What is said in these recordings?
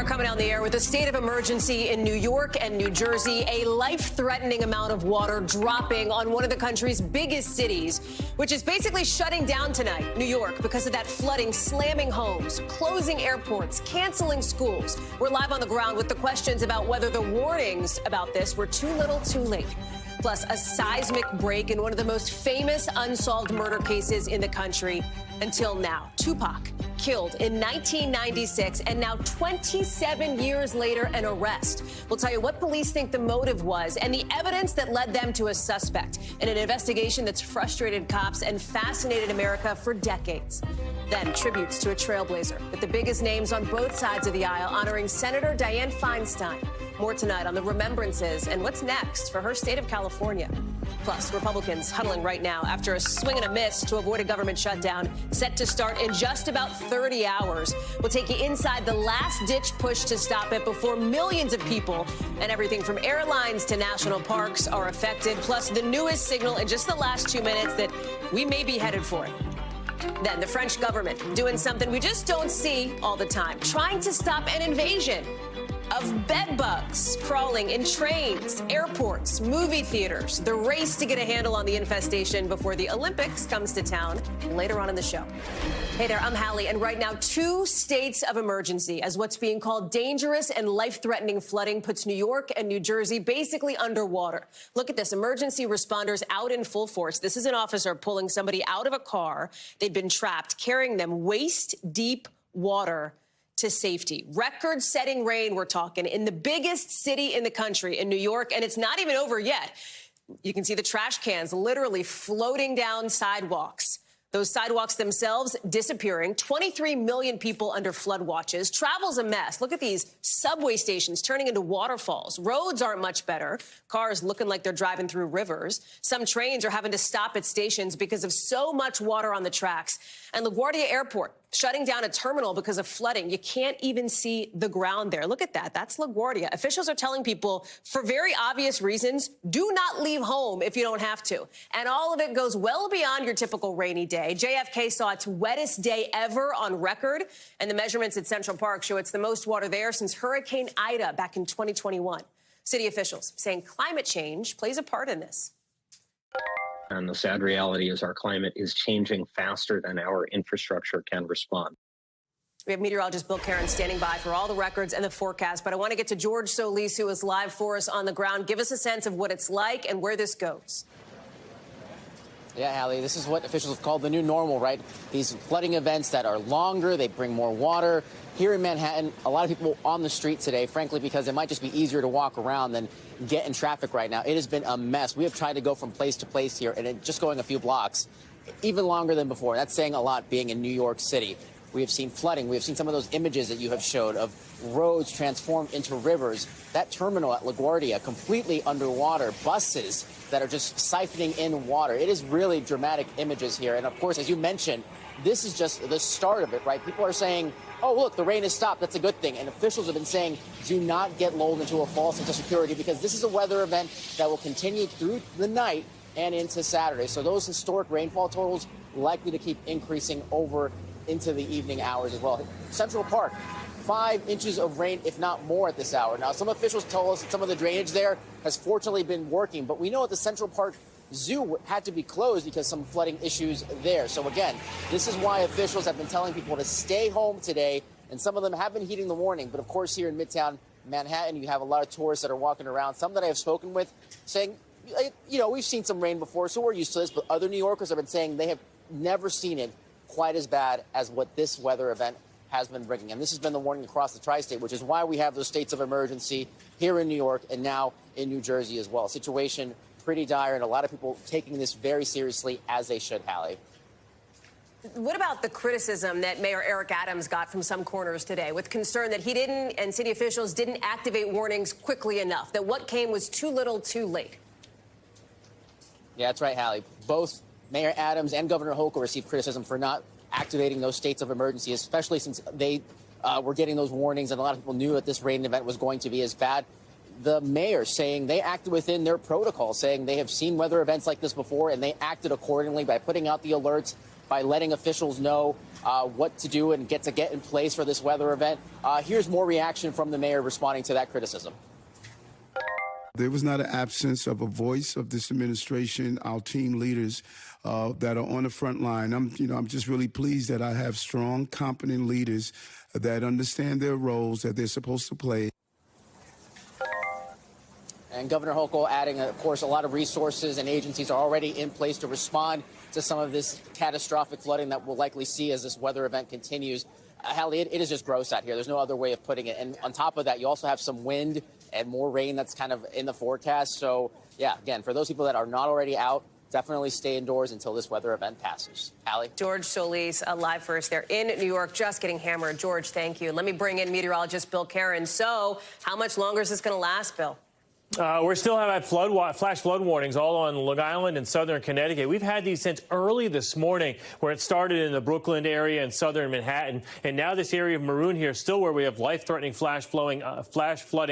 Coming on the air with a state of emergency in New York and New Jersey, a life-threatening amount of water dropping on one of the country's biggest cities, which is basically shutting down tonight, New York, because of that flooding, slamming homes, closing airports, canceling schools. We're live on the ground with the questions about whether the warnings about this were too little, too late. Plus, a seismic break in one of the most famous unsolved murder cases in the country until now. Tupac, killed in 1996, and now 27 years later, an arrest. We'll tell you what police think the motive was and the evidence that led them to a suspect in an investigation that's frustrated cops and fascinated America for decades. Then, tributes to a trailblazer with the biggest names on both sides of the aisle honoring Senator Dianne Feinstein. More tonight on the remembrances and what's next for her state of California. Plus, Republicans huddling right now after a swing and a miss to avoid a government shutdown set to start in just about 30 hours. We'll take you inside the last-ditch push to stop it before millions of people and everything from airlines to national parks are affected, plus the newest signal in just the last 2 minutes that we may be headed for it. Then the French government doing something we just don't see all the time, trying to stop an invasion of bedbugs crawling in trains, airports, movie theaters. The race to get a handle on the infestation before the Olympics comes to town later on in the show. Hey there, I'm Hallie, and right now 2 states of emergency as what's being called dangerous and life-threatening flooding puts New York and New Jersey basically underwater. Look at this, emergency responders out in full force. This is an officer pulling somebody out of a car. They'd been trapped, carrying them waist-deep water to safety. Record-setting rain, we're talking, in the biggest city in the country, in New York, and it's not even over yet. You can see the trash cans literally floating down sidewalks. Those sidewalks themselves disappearing. 23 million people under flood watches. Travel's a mess. Look at these subway stations turning into waterfalls. Roads aren't much better. Cars looking like they're driving through rivers. Some trains are having to stop at stations because of so much water on the tracks. And LaGuardia Airport shutting down a terminal because of flooding. You can't even see the ground there. Look at that. That's LaGuardia. Officials are telling people, for very obvious reasons, do not leave home if you don't have to. And all of it goes well beyond your typical rainy day. JFK saw its wettest day ever on record, and the measurements at Central Park show it's the most water there since Hurricane Ida back in 2021. City officials saying climate change plays a part in this. And the sad reality is our climate is changing faster than our infrastructure can respond. We have meteorologist Bill Karen standing by for all the records and the forecast, but I want to get to George Solis, who is live for us on the ground. Give us a sense of what it's like and where this goes. Yeah, Hallie, this is what officials have called the new normal, right? These flooding events that are longer, they bring more water. Here in Manhattan, a lot of people on the street today, frankly, because it might just be easier to walk around than get in traffic right now. It has been a mess. We have tried to go from place to place here, and just going a few blocks, even longer than before. That's saying a lot being in New York City. We have seen flooding. We have seen some of those images that you have showed of roads transformed into rivers. That terminal at LaGuardia completely underwater. Buses that are just siphoning in water. It is really dramatic images here. And of course, as you mentioned, this is just the start of it, right? People are saying, oh, look, the rain has stopped. That's a good thing. And officials have been saying, do not get lulled into a false sense of security because this is a weather event that will continue through the night and into Saturday. So those historic rainfall totals likely to keep increasing over into the evening hours as well. Central Park, 5 inches of rain, if not more, at this hour. Now, some officials told us that some of the drainage there has fortunately been working, but we know that the Central Park Zoo had to be closed because some flooding issues there. So again, this is why officials have been telling people to stay home today, and some of them have been heeding the warning. But of course, here in Midtown Manhattan, you have a lot of tourists that are walking around, some that I have spoken with saying, you know, we've seen some rain before, so we're used to this, but other New Yorkers have been saying they have never seen it quite as bad as what this weather event has been bringing. And this has been the warning across the tri-state, which is why we have those states of emergency here in New York and now in New Jersey as well. Situation pretty dire, and a lot of people taking this very seriously, as they should, Hallie. What about the criticism that Mayor Eric Adams got from some corners today with concern that he didn't, and city officials didn't activate warnings quickly enough, that what came was too little too late? Yeah, that's right, Hallie. Both Mayor Adams and Governor Hochul received criticism for not activating those states of emergency, especially since they were getting those warnings and a lot of people knew that this rain event was going to be as bad. the mayor saying they acted within their protocol, saying they have seen weather events like this before and they acted accordingly by putting out the alerts, by letting officials know what to do and get in place for this weather event. Here's more reaction from the mayor responding to that criticism. There was not an absence of a voice of this administration, our team leaders that are on the front line. I'm just really pleased that I have strong, competent leaders that understand their roles that they're supposed to play. And Governor Hochul adding, of course, a lot of resources and agencies are already in place to respond to some of this catastrophic flooding that we'll likely see as this weather event continues. Hallie, it is just gross out here. There's no other way of putting it. And on top of that, you also have some wind and more rain that's kind of in the forecast. So, yeah, again, for those people that are not already out, definitely stay indoors until this weather event passes. Hallie? George Solis, live for us there in New York, just getting hammered. George, thank you. Let me bring in meteorologist Bill Karen. So how much longer is this going to last, Bill? We're still having flash flood warnings all on Long Island and southern Connecticut. We've had these since early this morning, where it started in the Brooklyn area and southern Manhattan. And now this area of Maroon here is still where we have life-threatening flash flooding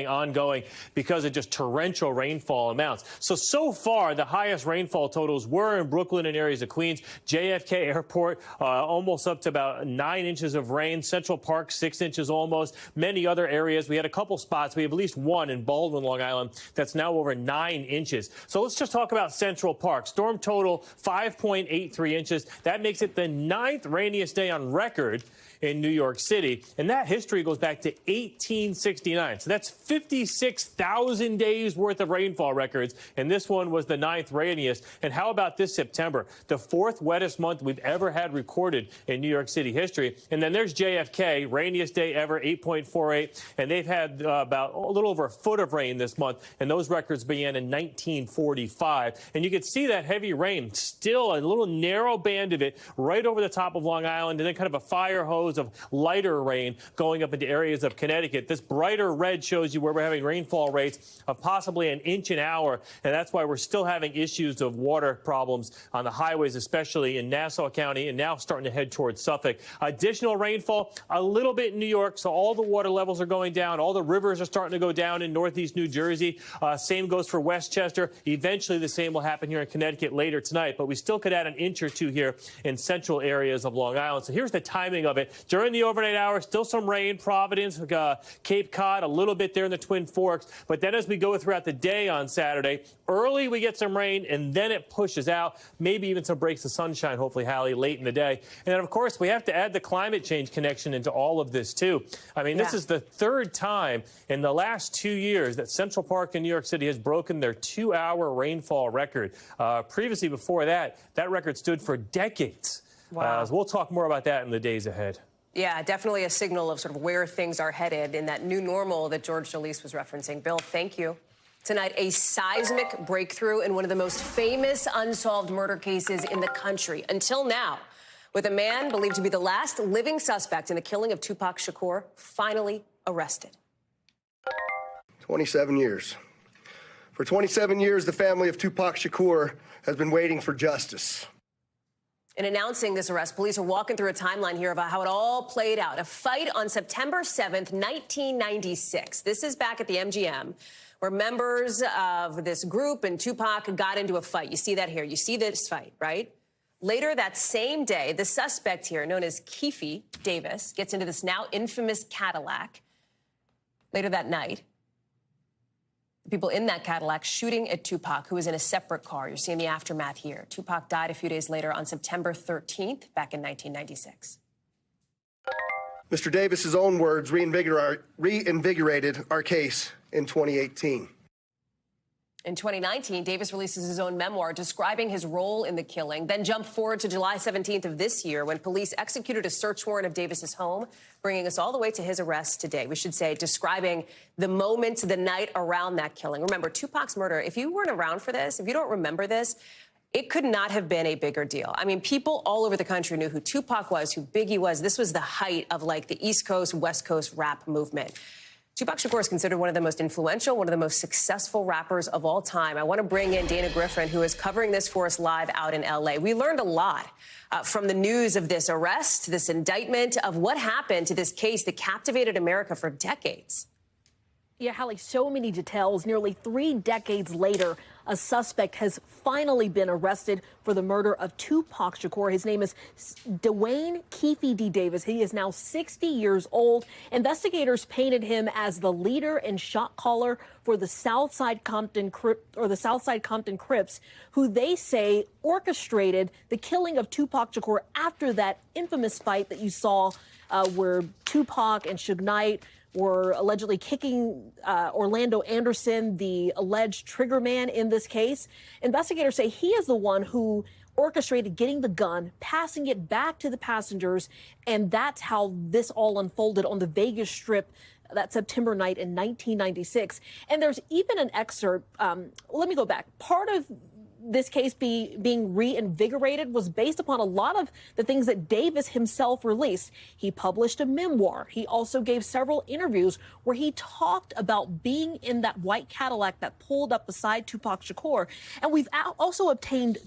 ongoing because of just torrential rainfall amounts. So far, the highest rainfall totals were in Brooklyn and areas of Queens. JFK Airport, almost up to about 9 inches of rain. Central Park, 6 inches almost. Many other areas. We had a couple spots. We have at least one in Baldwin, Long Island, that's now over 9 inches. So let's just talk about Central Park. Storm total 5.83 inches. That makes it the 9th rainiest day on record in New York City. And that history goes back to 1869. So that's 56,000 days worth of rainfall records. And this one was the 9th rainiest. And how about this September? The 4th wettest month we've ever had recorded in New York City history. And then there's JFK, rainiest day ever, 8.48. And they've had about a little over a foot of rain this month. And those records began in 1945. And you can see that heavy rain, still a little narrow band of it right over the top of Long Island, and then kind of a fire hose of lighter rain going up into areas of Connecticut. This brighter red shows you where we're having rainfall rates of possibly an inch an hour, and that's why we're still having issues of water problems on the highways, especially in Nassau County, and now starting to head towards Suffolk. Additional rainfall a little bit in New York, so all the water levels are going down. All the rivers are starting to go down in northeast New Jersey. Same goes for Westchester. Eventually, the same will happen here in Connecticut later tonight, but we still could add an inch or two here in central areas of Long Island. So here's the timing of it. During the overnight hours, still some rain, Providence, Cape Cod, a little bit there in the Twin Forks. But then as we go throughout the day on Saturday, early we get some rain, and then it pushes out, maybe even some breaks of sunshine, hopefully, Hallie, late in the day. And then, of course, we have to add the climate change connection into all of this, too. I mean, this is the 3rd time in the last 2 years that Central Park in New York City has broken their 2-hour rainfall record. Previously, before that, that record stood for decades. Wow. We'll talk more about that in the days ahead. Yeah, definitely a signal of sort of where things are headed in that new normal that George Solis was referencing. Bill, thank you. Tonight, a seismic breakthrough in one of the most famous unsolved murder cases in the country until now, with a man believed to be the last living suspect in the killing of Tupac Shakur finally arrested. 27 years. For 27 years, the family of Tupac Shakur has been waiting for justice. In announcing this arrest, police are walking through a timeline here about how it all played out. A fight on September 7th, 1996. This is back at the MGM, where members of this group and Tupac got into a fight. You see that here. You see this fight, right? Later that same day, the suspect here, known as Keefe Davis, gets into this now infamous Cadillac. Later that night, people in that Cadillac shooting at Tupac, who was in a separate car. You're seeing the aftermath here. Tupac died a few days later on September 13th, back in 1996. Mr. Davis's own words reinvigorated our case in 2018. In 2019, Davis releases his own memoir describing his role in the killing, then jump forward to July 17th of this year when police executed a search warrant of Davis's home, bringing us all the way to his arrest today. We should say, describing the moment, the night around that killing. Remember, Tupac's murder, if you weren't around for this, if you don't remember this, it could not have been a bigger deal. I mean, people all over the country knew who Tupac was, who Biggie was. This was the height of, like, the East Coast, West Coast rap movement. Tupac Shakur is considered one of the most influential, one of the most successful rappers of all time. I want to bring in Dana Griffin, who is covering this for us live out in L.A. We learned a lot from the news of this arrest, this indictment, of what happened to this case that captivated America for decades. Yeah, Hallie, so many details. Nearly 3 decades later, a suspect has finally been arrested for the murder of Tupac Shakur. His name is Dwayne Keefe D. Davis. He is now 60 years old. Investigators painted him as the leader and shot caller for the Southside Compton Crips, who they say orchestrated the killing of Tupac Shakur after that infamous fight that you saw where Tupac and Suge Knight were allegedly kicking Orlando Anderson, the alleged trigger man in this case. Investigators say he is the one who orchestrated getting the gun, passing it back to the passengers, and that's how this all unfolded on the Vegas Strip that September night in 1996. And there's even an excerpt. Let me go back. Part of this case being reinvigorated was based upon a lot of the things that Davis himself released. He published a memoir. He also gave several interviews where he talked about being in that white Cadillac that pulled up beside Tupac Shakur. And we've also obtained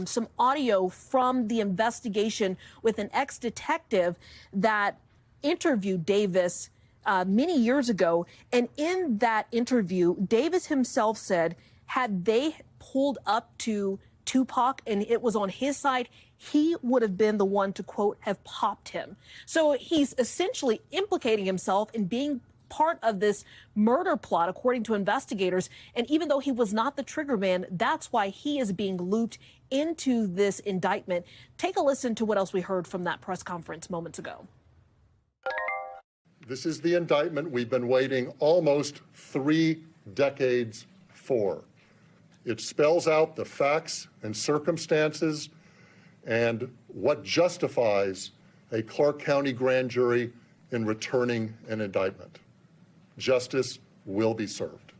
some audio from the investigation with an ex-detective that interviewed Davis many years ago. And in that interview, Davis himself said, had they pulled up to Tupac and it was on his side, he would have been the one to, quote, have popped him. So he's essentially implicating himself in being part of this murder plot, according to investigators. And even though he was not the trigger man, that's why he is being looped into this indictment. Take a listen to what else we heard from that press conference moments ago. This is the indictment we've been waiting almost 3 decades for. It spells out the facts and circumstances and what justifies a Clark County grand jury in returning an indictment. Justice will be served.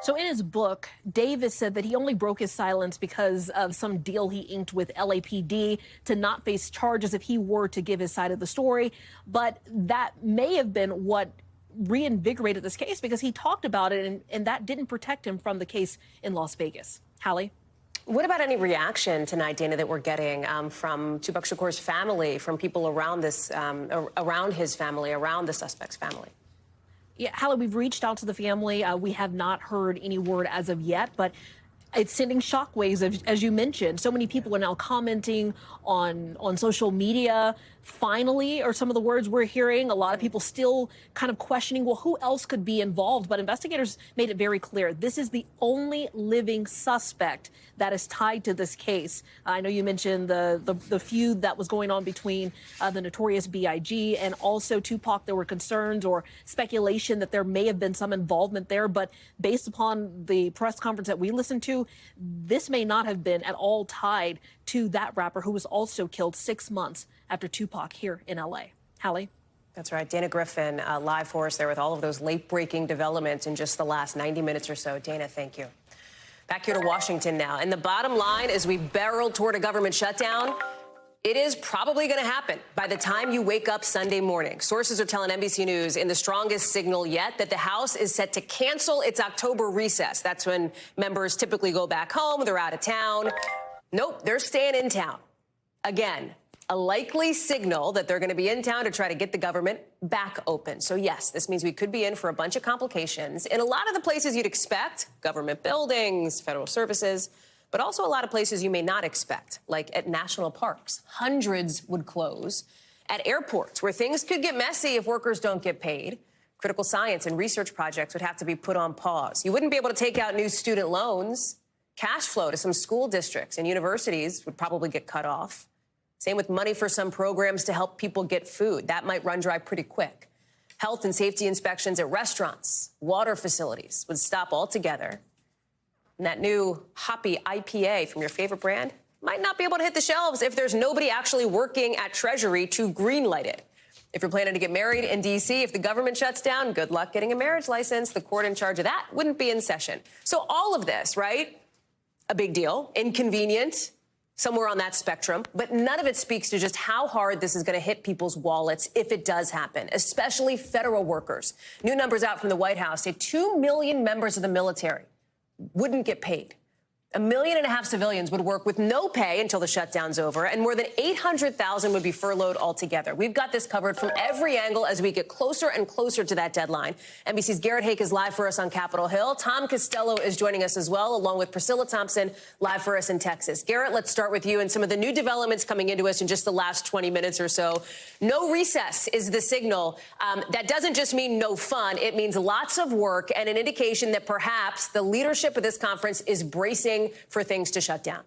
So in his book, Davis said that he only broke his silence because of some deal he inked with LAPD to not face charges if he were to give his side of the story. But that may have been what reinvigorated this case, because he talked about it, and that didn't protect him from the case in Las Vegas. Hallie? What about any reaction tonight, Dana, that we're getting from Tupac Shakur's family, from people around this, around his family, around the suspect's family? Yeah, Hallie, we've reached out to the family. We have not heard any word as of yet, but it's sending shockwaves, as you mentioned. So many people are now commenting on social media. Finally, are some of the words we're hearing. A lot of people still kind of questioning, well, who else could be involved? But investigators made it very clear. This is the only living suspect that is tied to this case. I know you mentioned the feud that was going on between the notorious B.I.G. and also Tupac. There were concerns or speculation that there may have been some involvement there. But based upon the press conference that we listened to, this may not have been at all tied to that rapper who was also killed 6 months after Tupac here in L.A. Hallie? That's right. Dana Griffin live for us there with all of those late-breaking developments in just the last 90 minutes or so. Dana, thank you. Back here to Washington now. And the bottom line, as we barrel toward a government shutdown, it is probably going to happen by the time you wake up Sunday morning. Sources are telling NBC News in the strongest signal yet that the House is set to cancel its October recess. That's when members typically go back home. They're out of town. Nope, they're staying in town. Again, a likely signal that they're going to be in town to try to get the government back open. So, yes, this means we could be in for a bunch of complications in a lot of the places you'd expect, government buildings, federal services, but also a lot of places you may not expect, like at national parks. Hundreds would close. At airports, where things could get messy if workers don't get paid. Critical science and research projects would have to be put on pause. You wouldn't be able to take out new student loans. Cash flow to some school districts and universities would probably get cut off. Same with money for some programs to help people get food. That might run dry pretty quick. Health and safety inspections at restaurants, water facilities would stop altogether. And that new hoppy IPA from your favorite brand might not be able to hit the shelves if there's nobody actually working at Treasury to greenlight it. If you're planning to get married in D.C., if the government shuts down, good luck getting a marriage license. The court in charge of that wouldn't be in session. So all of this, right? A big deal, inconvenient, somewhere on that spectrum, but none of it speaks to just how hard this is going to hit people's wallets if it does happen, especially federal workers. New numbers out from the White House say 2 million members of the military wouldn't get paid. 1.5 million civilians would work with no pay until the shutdown's over, and more than 800,000 would be furloughed altogether. We've got this covered from every angle as we get closer and closer to that deadline. NBC's Garrett Hake is live for us on Capitol Hill. Tom Costello is joining us as well, along with Priscilla Thompson, live for us in Texas. Garrett, let's start with you and some of the new developments coming into us in just the last 20 minutes or so. No recess is the signal. That doesn't just mean no fun. It means lots of work and an indication that perhaps the leadership of this conference is bracing for things to shut down.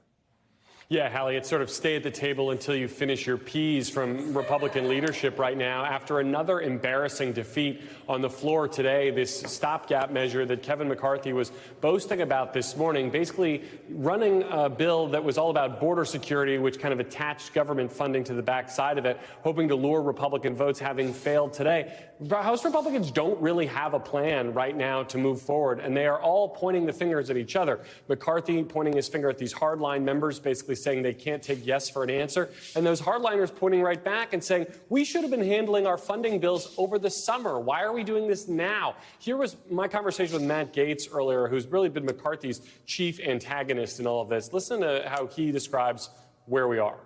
Yeah, Hallie, it's sort of stay at the table until you finish your peas from Republican leadership right now after another embarrassing defeat on the floor today. This stopgap measure that Kevin McCarthy was boasting about this morning, basically running a bill that was all about border security, which kind of attached government funding to the backside of it, hoping to lure Republican votes, having failed today. House Republicans don't really have a plan right now to move forward, and they are all pointing the fingers at each other. McCarthy pointing his finger at these hardline members, basically saying they can't take yes for an answer, and those hardliners pointing right back and saying, we should have been handling our funding bills over the summer. Why are we doing this now? Here was my conversation with Matt Gaetz earlier, who's really been McCarthy's chief antagonist in all of this. Listen to how he describes where we are.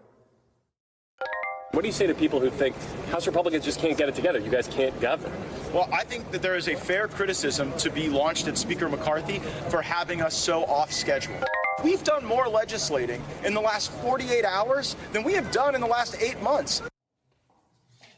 What do you say to people who think House Republicans just can't get it together? You guys can't govern. Well, I think that there is a fair criticism to be launched at Speaker McCarthy for having us so off schedule. We've done more legislating in the last 48 hours than we have done in the last 8 months.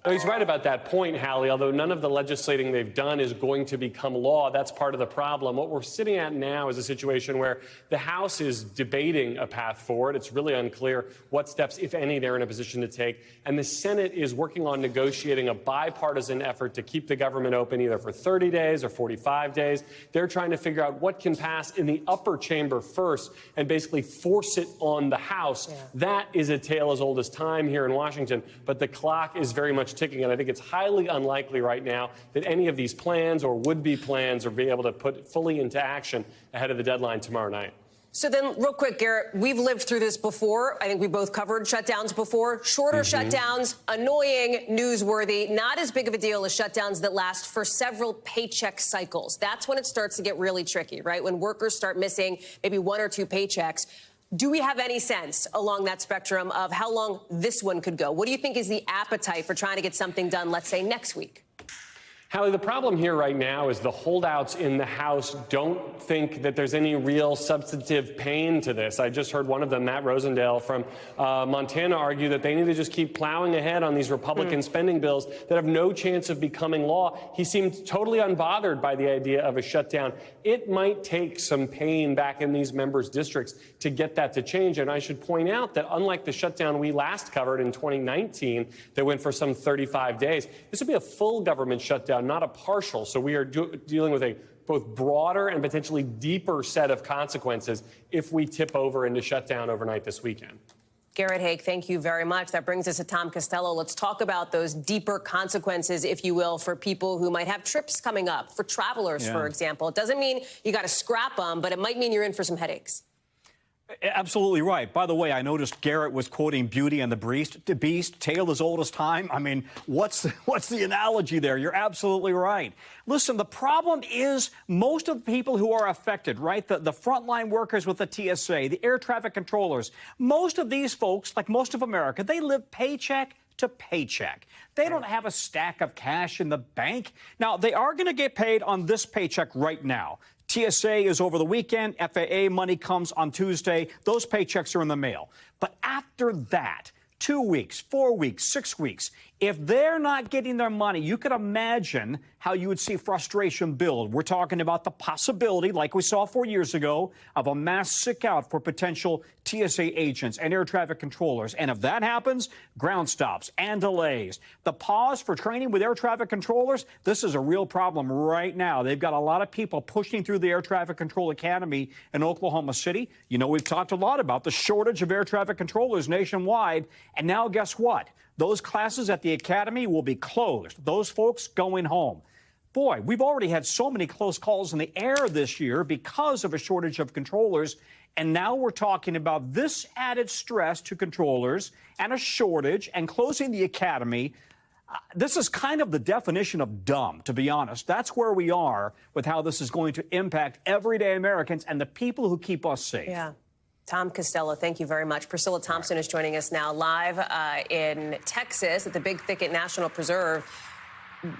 No, he's right about that point, Hallie, although none of the legislating they've done is going to become law. That's part of the problem. What we're sitting at now is a situation where the House is debating a path forward. It's really unclear what steps, if any, they're in a position to take. And the Senate is working on negotiating a bipartisan effort to keep the government open either for 30 days or 45 days. They're trying to figure out what can pass in the upper chamber first and basically force it on the House. Yeah. That is a tale as old as time here in Washington, but the clock is very much ticking, and I think it's highly unlikely right now that any of these plans or would-be plans are be able to put fully into action ahead of the deadline tomorrow night. So then, real quick, Garrett, we've lived through this before. I think we both covered shutdowns before. Shorter shutdowns, annoying, newsworthy, not as big of a deal as shutdowns that last for several paycheck cycles. That's when it starts to get really tricky, right? When workers start missing maybe 1 or 2 paychecks. Do we have any sense along that spectrum of how long this one could go? What do you think is the appetite for trying to get something done, let's say, next week? Hallie, the problem here right now is the holdouts in the House don't think that there's any real substantive pain to this. I just heard one of them, Matt Rosendale from Montana, argue that they need to just keep plowing ahead on these Republican spending bills that have no chance of becoming law. He seemed totally unbothered by the idea of a shutdown. It might take some pain back in these members' districts to get that to change. And I should point out that unlike the shutdown we last covered in 2019 that went for some 35 days, this would be a full government shutdown, not a partial. So we are dealing with a both broader and potentially deeper set of consequences if we tip over into shutdown overnight this weekend. Garrett Hake, thank you very much. That brings us to Tom Costello. Let's talk about those deeper consequences, if you will, for people who might have trips coming up, for travelers, for example. It doesn't mean you got to scrap them, but it might mean you're in for some headaches. Absolutely right. By the way, I noticed Garrett was quoting Beauty and the Beast, tale as old as time. I mean, what's the analogy there? You're absolutely right. Listen, the problem is most of the people who are affected, right, the frontline workers with the TSA, the air traffic controllers, most of these folks, like most of America, they live paycheck to paycheck. They don't have a stack of cash in the bank. Now, they are going to get paid on this paycheck right now. TSA is over the weekend. FAA money comes on Tuesday. Those paychecks are in the mail. But after that, 2 weeks, 4 weeks, 6 weeks, if they're not getting their money, you could imagine how you would see frustration build. We're talking about the possibility, like we saw 4 years ago, of a mass sick out for potential TSA agents and air traffic controllers. And if that happens, ground stops and delays. The pause for training with air traffic controllers, this is a real problem right now. They've got a lot of people pushing through the Air Traffic Control Academy in Oklahoma City. You know, we've talked a lot about the shortage of air traffic controllers nationwide. And now guess what? Those classes at the academy will be closed. Those folks going home. Boy, we've already had so many close calls in the air this year because of a shortage of controllers. And now we're talking about this added stress to controllers and a shortage and closing the academy. This is kind of the definition of dumb, to be honest. That's where we are with how this is going to impact everyday Americans and the people who keep us safe. Yeah. Tom Costello, thank you very much. Priscilla Thompson is joining us now live in Texas at the Big Thicket National Preserve.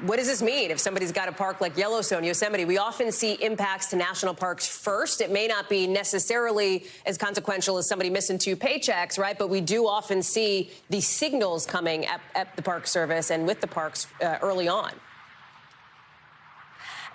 What does this mean if somebody's got a park like Yellowstone, Yosemite? We often see impacts to national parks first. It may not be necessarily as consequential as somebody missing 2 paychecks, right? But we do often see the signals coming at the Park Service and with the parks early on.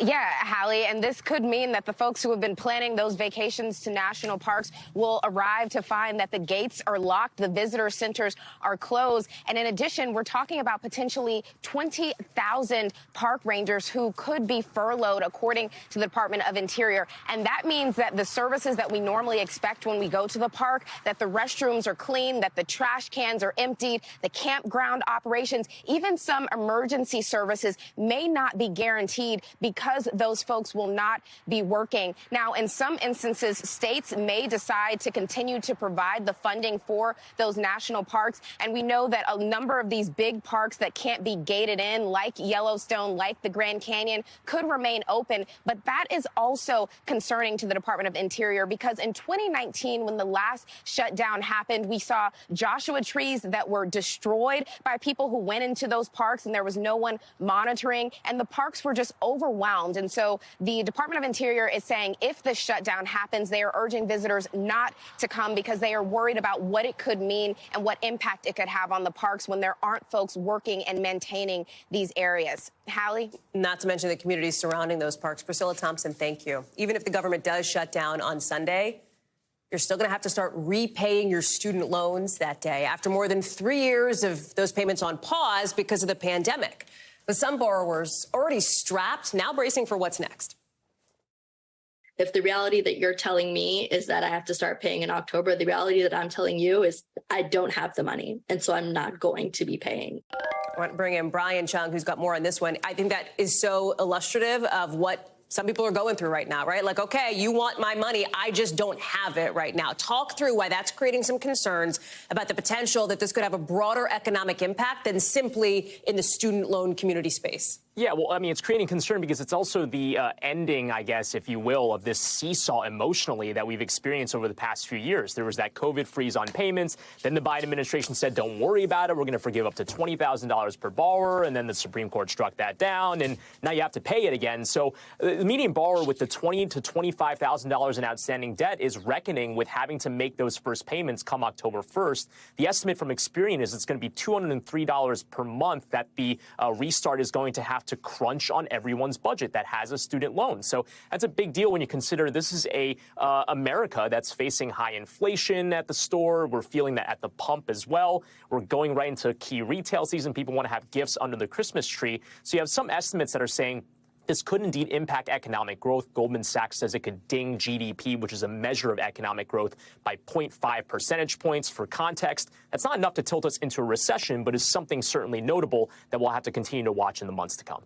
Yeah, Hallie, and this could mean that the folks who have been planning those vacations to national parks will arrive to find that the gates are locked, the visitor centers are closed. And in addition, we're talking about potentially 20,000 park rangers who could be furloughed, according to the Department of Interior. And that means that the services that we normally expect when we go to the park, that the restrooms are clean, that the trash cans are emptied, the campground operations, even some emergency services may not be guaranteed because those folks will not be working. Now, in some instances, states may decide to continue to provide the funding for those national parks. And we know that a number of these big parks that can't be gated in, like Yellowstone, like the Grand Canyon, could remain open. But that is also concerning to the Department of Interior, because in 2019, when the last shutdown happened, we saw Joshua trees that were destroyed by people who went into those parks, and there was no one monitoring, and the parks were just overwhelmed. And so the Department of Interior is saying if the shutdown happens, they are urging visitors not to come because they are worried about what it could mean and what impact it could have on the parks when there aren't folks working and maintaining these areas. Hallie? Not to mention the communities surrounding those parks. Priscilla Thompson, thank you. Even if the government does shut down on Sunday, you're still going to have to start repaying your student loans that day after more than 3 years of those payments on pause because of the pandemic. But some borrowers already strapped, now bracing for what's next. If the reality that you're telling me is that I have to start paying in October, the reality that I'm telling you is I don't have the money. And so I'm not going to be paying. I want to bring in Brian Chung, who's got more on this one. I think that is so illustrative of what some people are going through right now, right? Like, okay, you want my money. I just don't have it right now. Talk through why that's creating some concerns about the potential that this could have a broader economic impact than simply in the student loan community space. Yeah, well, I mean, it's creating concern because it's also the ending, I guess, if you will, of this seesaw emotionally that we've experienced over the past few years. There was that COVID freeze on payments. Then the Biden administration said, don't worry about it. We're going to forgive up to $20,000 per borrower. And then the Supreme Court struck that down. And now you have to pay it again. So the median borrower with the $20,000 to $25,000 in outstanding debt is reckoning with having to make those first payments come October 1st. The estimate from Experian is it's going to be $203 per month that the restart is going to have to crunch on everyone's budget that has a student loan. So that's a big deal when you consider this is a America that's facing high inflation at the store. We're feeling that at the pump as well. We're going right into key retail season. People want to have gifts under the Christmas tree. So you have some estimates that are saying this could indeed impact economic growth. Goldman Sachs says it could ding GDP, which is a measure of economic growth, by 0.5 percentage points. For context, that's not enough to tilt us into a recession, but is something certainly notable that we'll have to continue to watch in the months to come.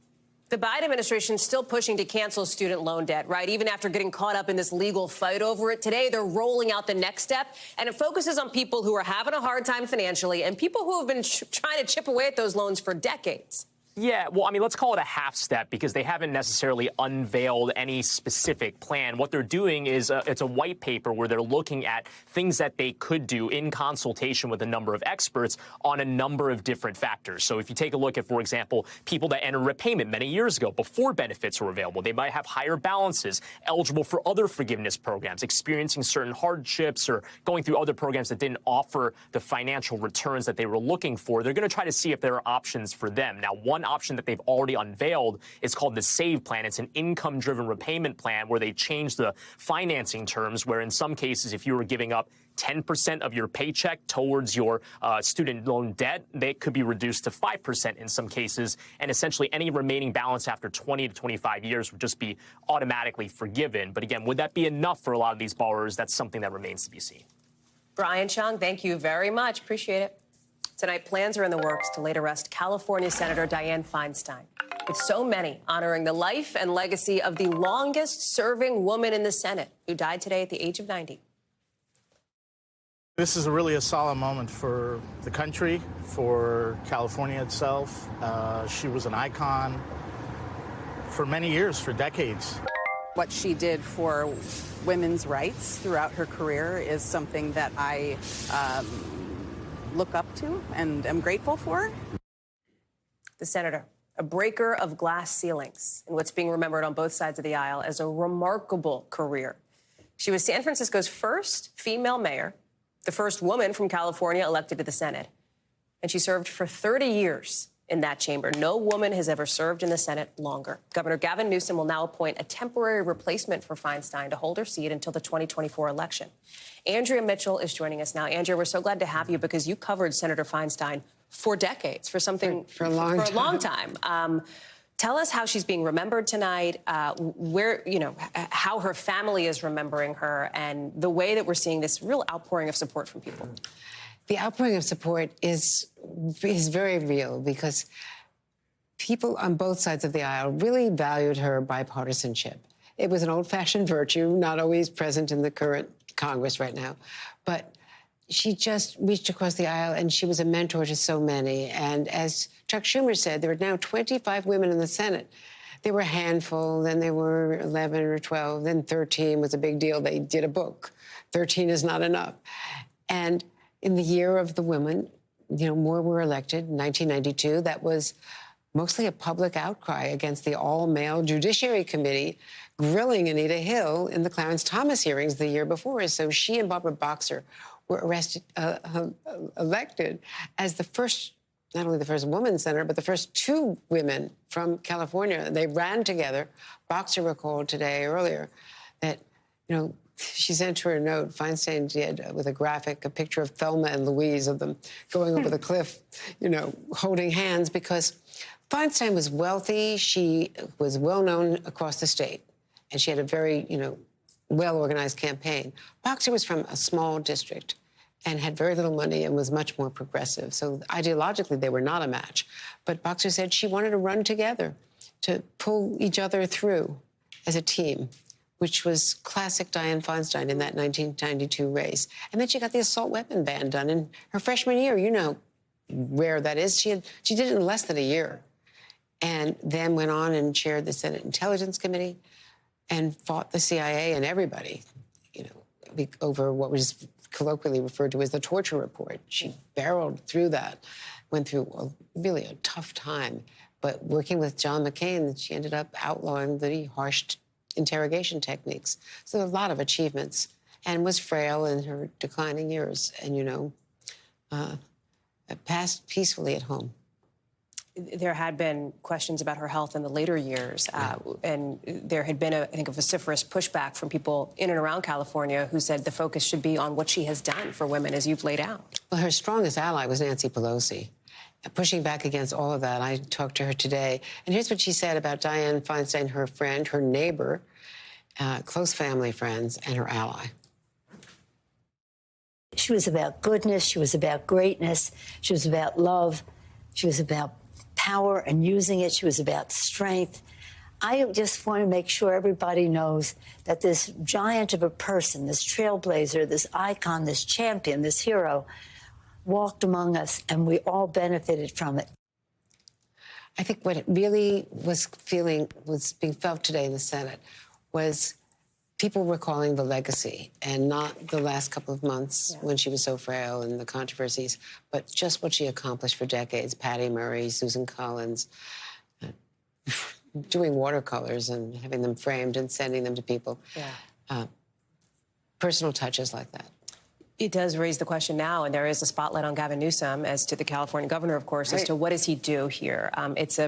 The Biden administration is still pushing to cancel student loan debt, right? Even after getting caught up in this legal fight over it. Today, they're rolling out the next step, and it focuses on people who are having a hard time financially and people who have been trying to chip away at those loans for decades. Yeah, well, I mean, let's call it a half step because they haven't necessarily unveiled any specific plan. What they're doing is it's a white paper where they're looking at things that they could do in consultation with a number of experts on a number of different factors. So if you take a look at, for example, people that entered repayment many years ago before benefits were available, they might have higher balances, eligible for other forgiveness programs, experiencing certain hardships or going through other programs that didn't offer the financial returns that they were looking for. They're going to try to see if there are options for them. Now, one option that they've already unveiled is called the SAVE plan. It's an income-driven repayment plan where they change the financing terms, where in some cases, if you were giving up 10% of your paycheck towards your student loan debt, they could be reduced to 5% in some cases. And essentially any remaining balance after 20 to 25 years would just be automatically forgiven. But again, would that be enough for a lot of these borrowers? That's something that remains to be seen. Brian Chung, thank you very much. Appreciate it. Tonight, plans are in the works to later arrest California Senator Dianne Feinstein, with so many honoring the life and legacy of the longest-serving woman in the Senate, who died today at the age of 90. This is really a solemn moment for the country, for California itself. She was an icon for many years, for decades. What she did for women's rights throughout her career is something that I look up to and am grateful for. The senator, a breaker of glass ceilings, and what's being remembered on both sides of the aisle as a remarkable career. She was San Francisco's first female mayor, the first woman from California elected to the Senate, and she served for 30 years in that chamber. No woman has ever served in the Senate longer. Governor Gavin Newsom will now appoint a temporary replacement for Feinstein to hold her seat until the 2024 election. Andrea Mitchell is joining us now. Andrea, we're so glad to have you because you covered Senator Feinstein for decades, for a long time. Tell us how she's being remembered tonight, how her family is remembering her, and the way that we're seeing this real outpouring of support from people. The outpouring of support is very real because people on both sides of the aisle really valued her bipartisanship. It was an old-fashioned virtue, not always present in the current Congress right now, but she just reached across the aisle, and she was a mentor to so many. And as Chuck Schumer said, there are now 25 women in the Senate. There were a handful, then there were 11 or 12, then 13 was a big deal. They did a book. 13 is not enough. And in the year of the women, more were elected in 1992. That was mostly a public outcry against the all-male Judiciary Committee grilling Anita Hill in the Clarence Thomas hearings the year before. So she and Barbara Boxer were elected as the first, not only the first woman senator, but the first two women from California. They ran together. Boxer recalled earlier that, she sent her a note, Feinstein did, with a graphic, a picture of Thelma and Louise, of them going over the cliff, holding hands, because Feinstein was wealthy. She was well-known across the state, and she had a very, well-organized campaign. Boxer was from a small district and had very little money and was much more progressive. So ideologically, they were not a match. But Boxer said she wanted to run together to pull each other through as a team, which was classic Dianne Feinstein in that 1992 race. And then she got the assault weapon ban done in her freshman year. You know where that is. She did it in less than a year, and then went on and chaired the Senate Intelligence Committee and fought the CIA and everybody, over what was colloquially referred to as the torture report. She barreled through that, went through really a tough time. But working with John McCain, she ended up outlawing the harsh interrogation techniques. So a lot of achievements, and was frail in her declining years, and, passed peacefully at home. There had been questions about her health in the later years, and there had been, I think, a vociferous pushback from people in and around California who said the focus should be on what she has done for women, as you've laid out. Well, her strongest ally was Nancy Pelosi. Pushing back against all of that, I talked to her today, and here's what she said about Dianne Feinstein, her friend, her neighbor, close family friends, and her ally. She was about goodness. She was about greatness. She was about love. She was about power and using it. She was about strength. I just want to make sure everybody knows that this giant of a person, this trailblazer, this icon, this champion, this hero, walked among us, and we all benefited from it. I think what it really was being felt today in the Senate was people recalling the legacy, and not the last couple of months when she was so frail and the controversies, but just what she accomplished for decades. Patty Murray, Susan Collins, doing watercolors and having them framed and sending them to people. Personal touches like that. It does raise the question now, and there is a spotlight on Gavin Newsom, as to the California governor, of course, as to what does he do here. It's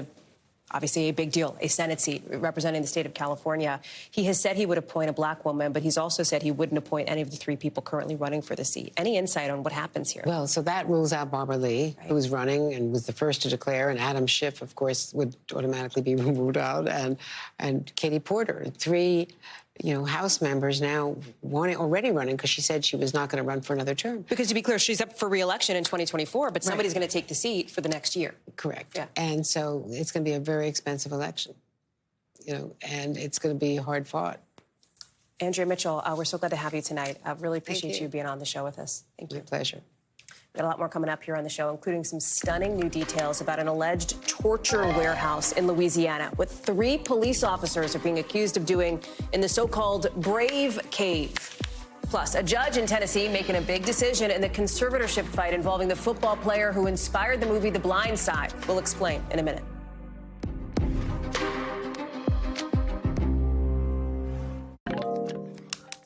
obviously a big deal, a Senate seat representing the state of California. He has said he would appoint a black woman, but he's also said he wouldn't appoint any of the three people currently running for the seat. Any insight on what happens here? Well, so that rules out Barbara Lee, who was running and was the first to declare, and Adam Schiff, of course, would automatically be ruled out, and Katie Porter. Three House members now already running, because she said she was not going to run for another term. Because, to be clear, she's up for re-election in 2024, but somebody's going to take the seat for the next year. Correct. Yeah. And so it's going to be a very expensive election, and it's going to be hard fought. Andrea Mitchell, we're so glad to have you tonight. I really appreciate you being on the show with us. Thank you. My pleasure. Got a lot more coming up here on the show, including some stunning new details about an alleged torture warehouse in Louisiana, what 3 police officers are being accused of doing in the so-called Brave Cave. Plus, a judge in Tennessee making a big decision in the conservatorship fight involving the football player who inspired the movie The Blind Side. We'll explain in a minute.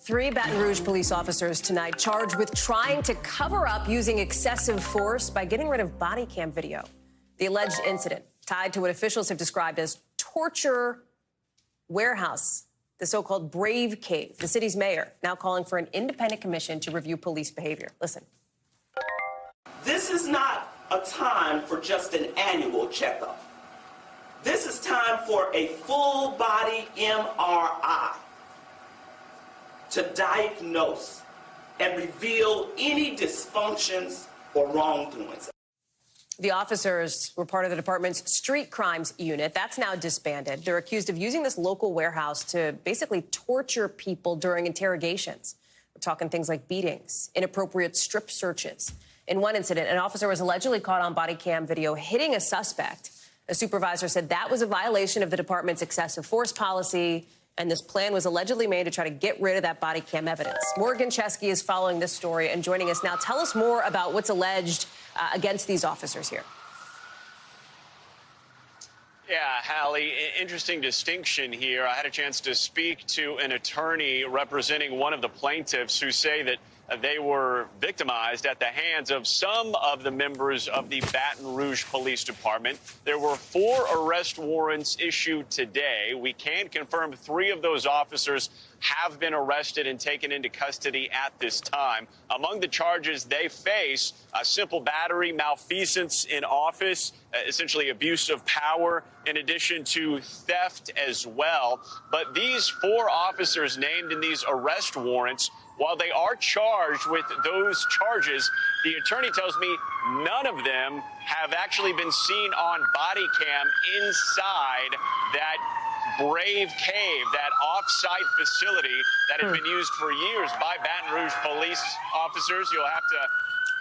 3 Baton Rouge police officers tonight charged with trying to cover up using excessive force by getting rid of body cam video. The alleged incident tied to what officials have described as torture warehouse, the so-called Brave Cave. The city's mayor now calling for an independent commission to review police behavior. Listen. This is not a time for just an annual checkup. This is time for a full-body MRI to diagnose and reveal any dysfunctions or wrongdoings. The officers were part of the department's street crimes unit. That's now disbanded. They're accused of using this local warehouse to basically torture people during interrogations. We're talking things like beatings, inappropriate strip searches. In one incident, an officer was allegedly caught on body cam video hitting a suspect. A supervisor said that was a violation of the department's excessive force policy, and this plan was allegedly made to try to get rid of that body cam evidence. Morgan Chesky is following this story and joining us now. Tell us more about what's alleged against these officers here. Yeah, Hallie, interesting distinction here. I had a chance to speak to an attorney representing one of the plaintiffs who say that they were victimized at the hands of some of the members of the Baton Rouge Police Department. There were 4 arrest warrants issued today. We can confirm 3 of those officers have been arrested and taken into custody at this time. Among the charges they face, simple battery, malfeasance in office, essentially abuse of power, in addition to theft as well. But these 4 officers named in these arrest warrants, while they are charged with those charges, the attorney tells me none of them have actually been seen on body cam inside that Brave Cave, that off-site facility that has been used for years by Baton Rouge police officers. You'll have to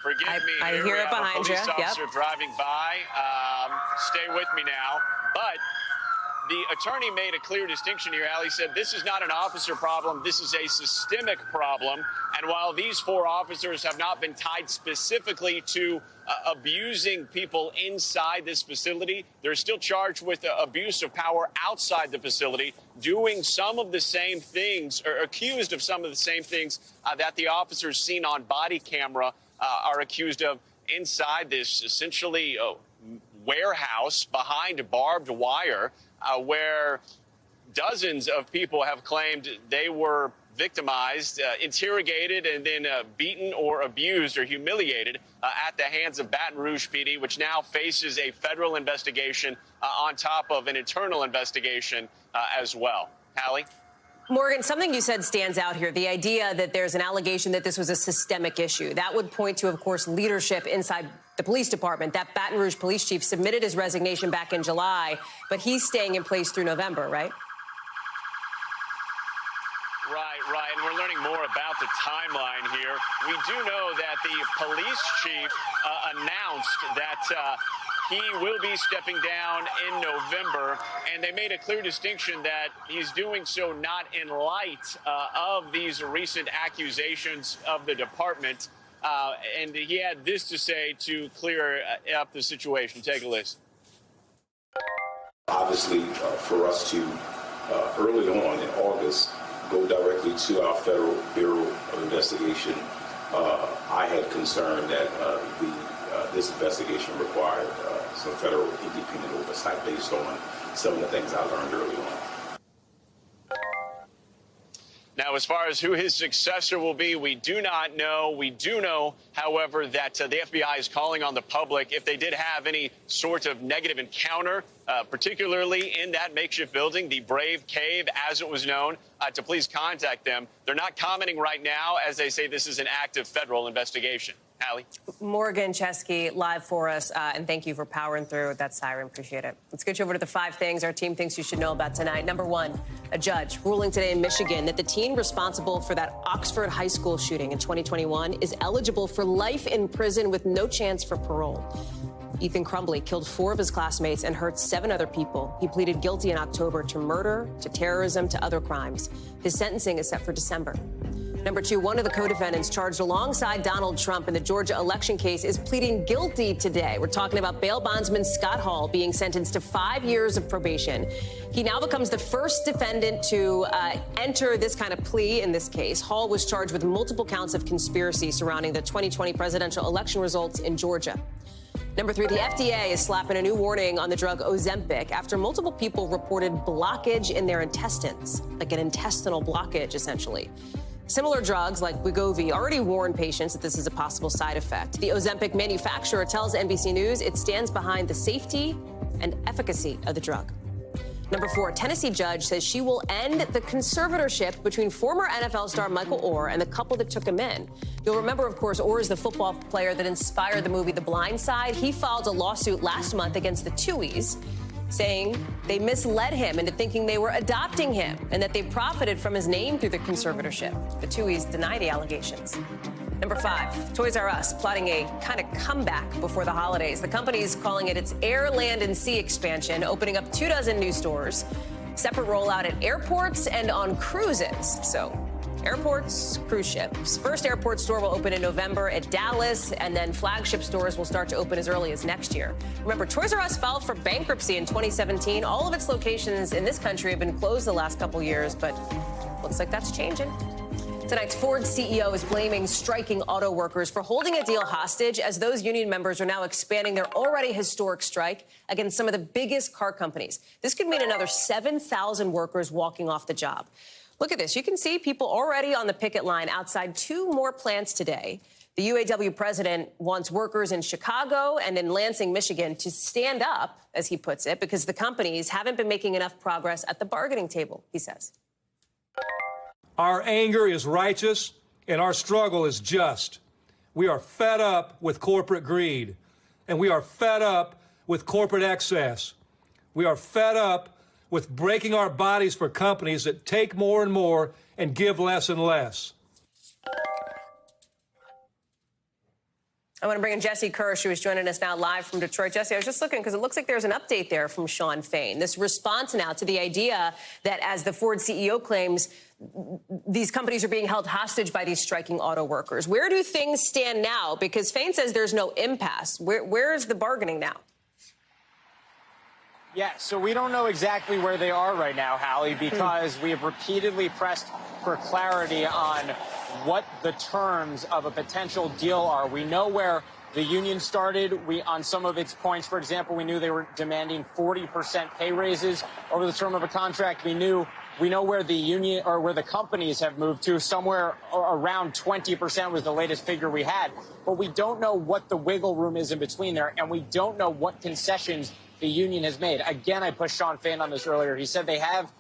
forgive me here. I hear it behind you. Police officer driving by. Stay with me now. But the attorney made a clear distinction here. Hallie said this is not an officer problem. This is a systemic problem. And while these 4 officers have not been tied specifically to abusing people inside this facility, they're still charged with abuse of power outside the facility, doing some of the same things, or accused of some of the same things that the officers seen on body camera are accused of inside this essentially warehouse behind barbed wire, where dozens of people have claimed they were victimized, interrogated, and then beaten or abused or humiliated at the hands of Baton Rouge PD, which now faces a federal investigation on top of an internal investigation as well. Hallie? Morgan, something you said stands out here, the idea that there's an allegation that this was a systemic issue. That would point to, of course, leadership inside the police department. That Baton Rouge police chief submitted his resignation back in July, but he's staying in place through November, right? Right. And we're learning more about the timeline here. We do know that the police chief announced that he will be stepping down in November, and they made a clear distinction that he's doing so not in light of these recent accusations of the department. And he had this to say to clear up the situation. Take a listen. Obviously, for us to early on in August go directly to our Federal Bureau of Investigation, I had concern that this investigation required some federal independent oversight based on some of the things I learned early on. Now, as far as who his successor will be, we do not know. We do know, however, that the FBI is calling on the public, if they did have any sort of negative encounter particularly in that makeshift building, the Brave Cave, as it was known, to please contact them. They're not commenting right now, as they say this is an active federal investigation. Hallie? Morgan Chesky live for us, and thank you for powering through that siren. Appreciate it. Let's get you over to the 5 things our team thinks you should know about tonight. Number 1, a judge ruling today in Michigan that the teen responsible for that Oxford high school shooting in 2021 is eligible for life in prison with no chance for parole. Ethan Crumbley killed 4 of his classmates and hurt 7 other people. He pleaded guilty in October to murder, to terrorism, to other crimes. His sentencing is set for December. Number 2, one of the co-defendants charged alongside Donald Trump in the Georgia election case is pleading guilty today. We're talking about bail bondsman Scott Hall being sentenced to 5 years of probation. He now becomes the first defendant to enter this kind of plea in this case. Hall was charged with multiple counts of conspiracy surrounding the 2020 presidential election results in Georgia. Number 3, the FDA is slapping a new warning on the drug Ozempic after multiple people reported blockage in their intestines, like an intestinal blockage, essentially. Similar drugs like Wegovy already warn patients that this is a possible side effect. The Ozempic manufacturer tells NBC News it stands behind the safety and efficacy of the drug. Number 4, a Tennessee judge says she will end the conservatorship between former NFL star Michael Oher and the couple that took him in. You'll remember, of course, Oher is the football player that inspired the movie The Blind Side. He filed a lawsuit last month against the Tuohys, saying they misled him into thinking they were adopting him and that they profited from his name through the conservatorship. The Tuohys deny the allegations. Number 5, Toys R Us plotting a kind of comeback before the holidays. The company is calling it its Air, Land, and Sea expansion, opening up 24 new stores, separate rollout at airports and on cruises. So airports, cruise ships. First airport store will open in November at Dallas, and then flagship stores will start to open as early as next year. Remember, Toys R Us filed for bankruptcy in 2017. All of its locations in this country have been closed the last couple years, but looks like that's changing. Tonight's Ford CEO is blaming striking auto workers for holding a deal hostage as those union members are now expanding their already historic strike against some of the biggest car companies. This could mean another 7,000 workers walking off the job. Look at this. You can see people already on the picket line outside 2 more plants today. The UAW president wants workers in Chicago and in Lansing, Michigan, to stand up, as he puts it, because the companies haven't been making enough progress at the bargaining table, he says. Our anger is righteous and our struggle is just. We are fed up with corporate greed, and we are fed up with corporate excess. We are fed up with breaking our bodies for companies that take more and more and give less and less. I want to bring in Jesse Kirsch, who is joining us now live from Detroit. Jesse, I was just looking because it looks like there's an update there from Sean Fain. This response now to the idea that, as the Ford CEO claims, these companies are being held hostage by these striking auto workers. Where do things stand now? Because Fain says there's no impasse. Where is the bargaining now? Yeah, so we don't know exactly where they are right now, Hallie, because we have repeatedly pressed for clarity on what the terms of a potential deal are. We know where the union started. On some of its points, for example, we knew they were demanding 40% pay raises over the term of a contract. We know where the union or where the companies have moved to. Somewhere around 20% was the latest figure we had. But we don't know what the wiggle room is in between there, and we don't know what concessions the union has made. Again, I pushed Sean Fain on this earlier. He said they have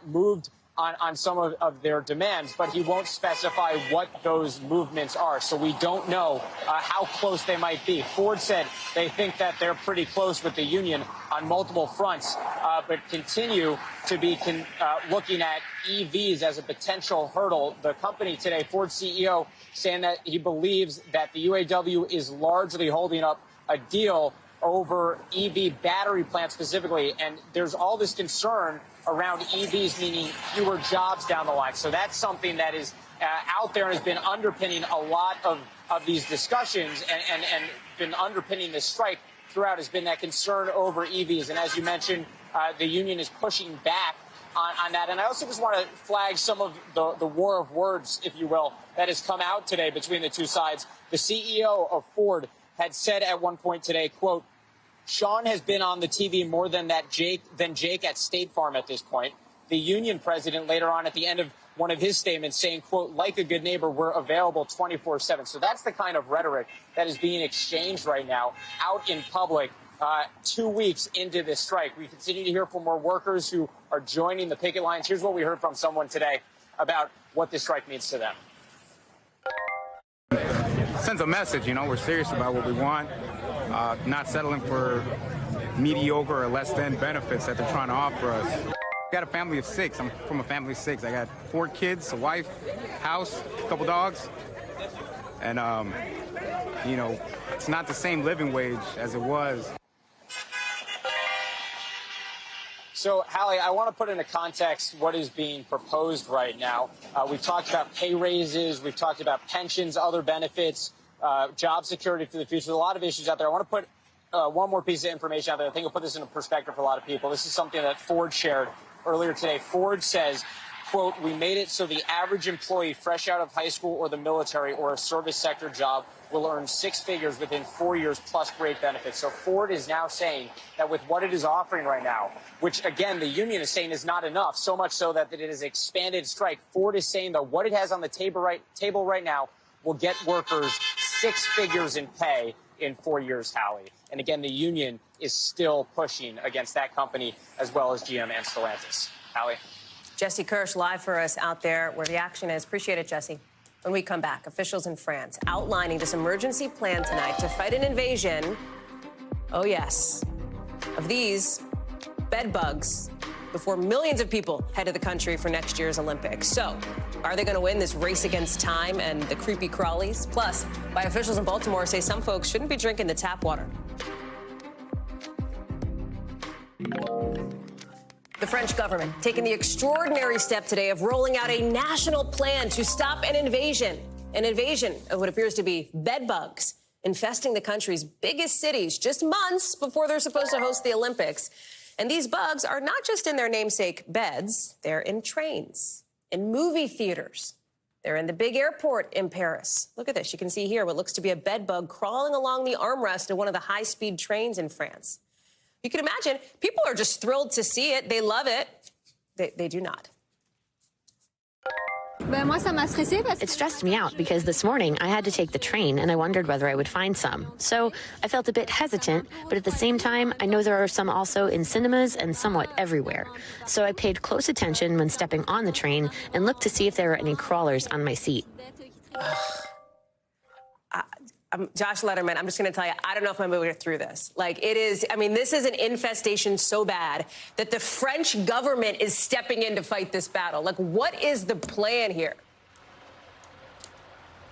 moved on some of their demands, but he won't specify what those movements are. So we don't know how close they might be. Ford said they think that they're pretty close with the union on multiple fronts, but continue to be looking at EVs as a potential hurdle. The company today, Ford CEO, saying that he believes that the UAW is largely holding up a deal over EV battery plants specifically, and there's all this concern around EVs, meaning fewer jobs down the line. So that's something that is out there and has been underpinning a lot of these discussions and been underpinning this strike throughout, has been that concern over EVs. And as you mentioned, the union is pushing back on that. And I also just want to flag some of the war of words, if you will, that has come out today between the two sides. The CEO of Ford had said at one point today, quote, Sean has been on the TV more than Jake at State Farm at this point. The union president later on at the end of one of his statements saying, quote, like a good neighbor, we're available 24/7. So that's the kind of rhetoric that is being exchanged right now out in public 2 weeks into this strike. We continue to hear from more workers who are joining the picket lines. Here's what we heard from someone today about what this strike means to them. Sends a message, we're serious about what we want, not settling for mediocre or less than benefits that they're trying to offer us. I got a family of 6. I'm from a family of 6. I got 4 kids, a wife, house, a couple dogs. And, it's not the same living wage as it was. So, Hallie, I want to put into context what is being proposed right now. We've talked about pay raises. We've talked about pensions, other benefits, job security for the future. There's a lot of issues out there. I want to put one more piece of information out there. I think will put this into perspective for a lot of people. This is something that Ford shared earlier today. Ford says, quote, "We made it so the average employee fresh out of high school or the military or a service sector job will earn 6 figures within 4 years plus great benefits." So Ford is now saying that with what it is offering right now, which, again, the union is saying is not enough, so much so that it has expanded strike, Ford is saying that what it has on the table right now will get workers 6 figures in pay in 4 years, Hallie. And again, the union is still pushing against that company as well as GM and Stellantis. Hallie. Jesse Kirsch live for us out there where the action is. Appreciate it, Jesse. When we come back, officials in France outlining this emergency plan tonight to fight an invasion, oh yes, of these bedbugs before millions of people head to the country for next year's Olympics. So, are they going to win this race against time and the creepy crawlies? Plus, why officials in Baltimore say some folks shouldn't be drinking the tap water. The French government taking the extraordinary step today of rolling out a national plan to stop an invasion of what appears to be bedbugs infesting the country's biggest cities just months before they're supposed to host the Olympics. And these bugs are not just in their namesake beds, they're in trains, in movie theaters. They're in the big airport in Paris. Look at this. You can see here what looks to be a bedbug crawling along the armrest of one of the high-speed trains in France. You can imagine, people are just thrilled to see it. They love it. They do not. It stressed me out because this morning I had to take the train and I wondered whether I would find some. So I felt a bit hesitant, but at the same time, I know there are some also in cinemas and somewhat everywhere. So I paid close attention when stepping on the train and looked to see if there were any crawlers on my seat. Josh Letterman, I'm just going to tell you, I don't know if I'm able to get through this. Like, it is, I mean, this is an infestation so bad that the French government is stepping in to fight this battle. Like, what is the plan here?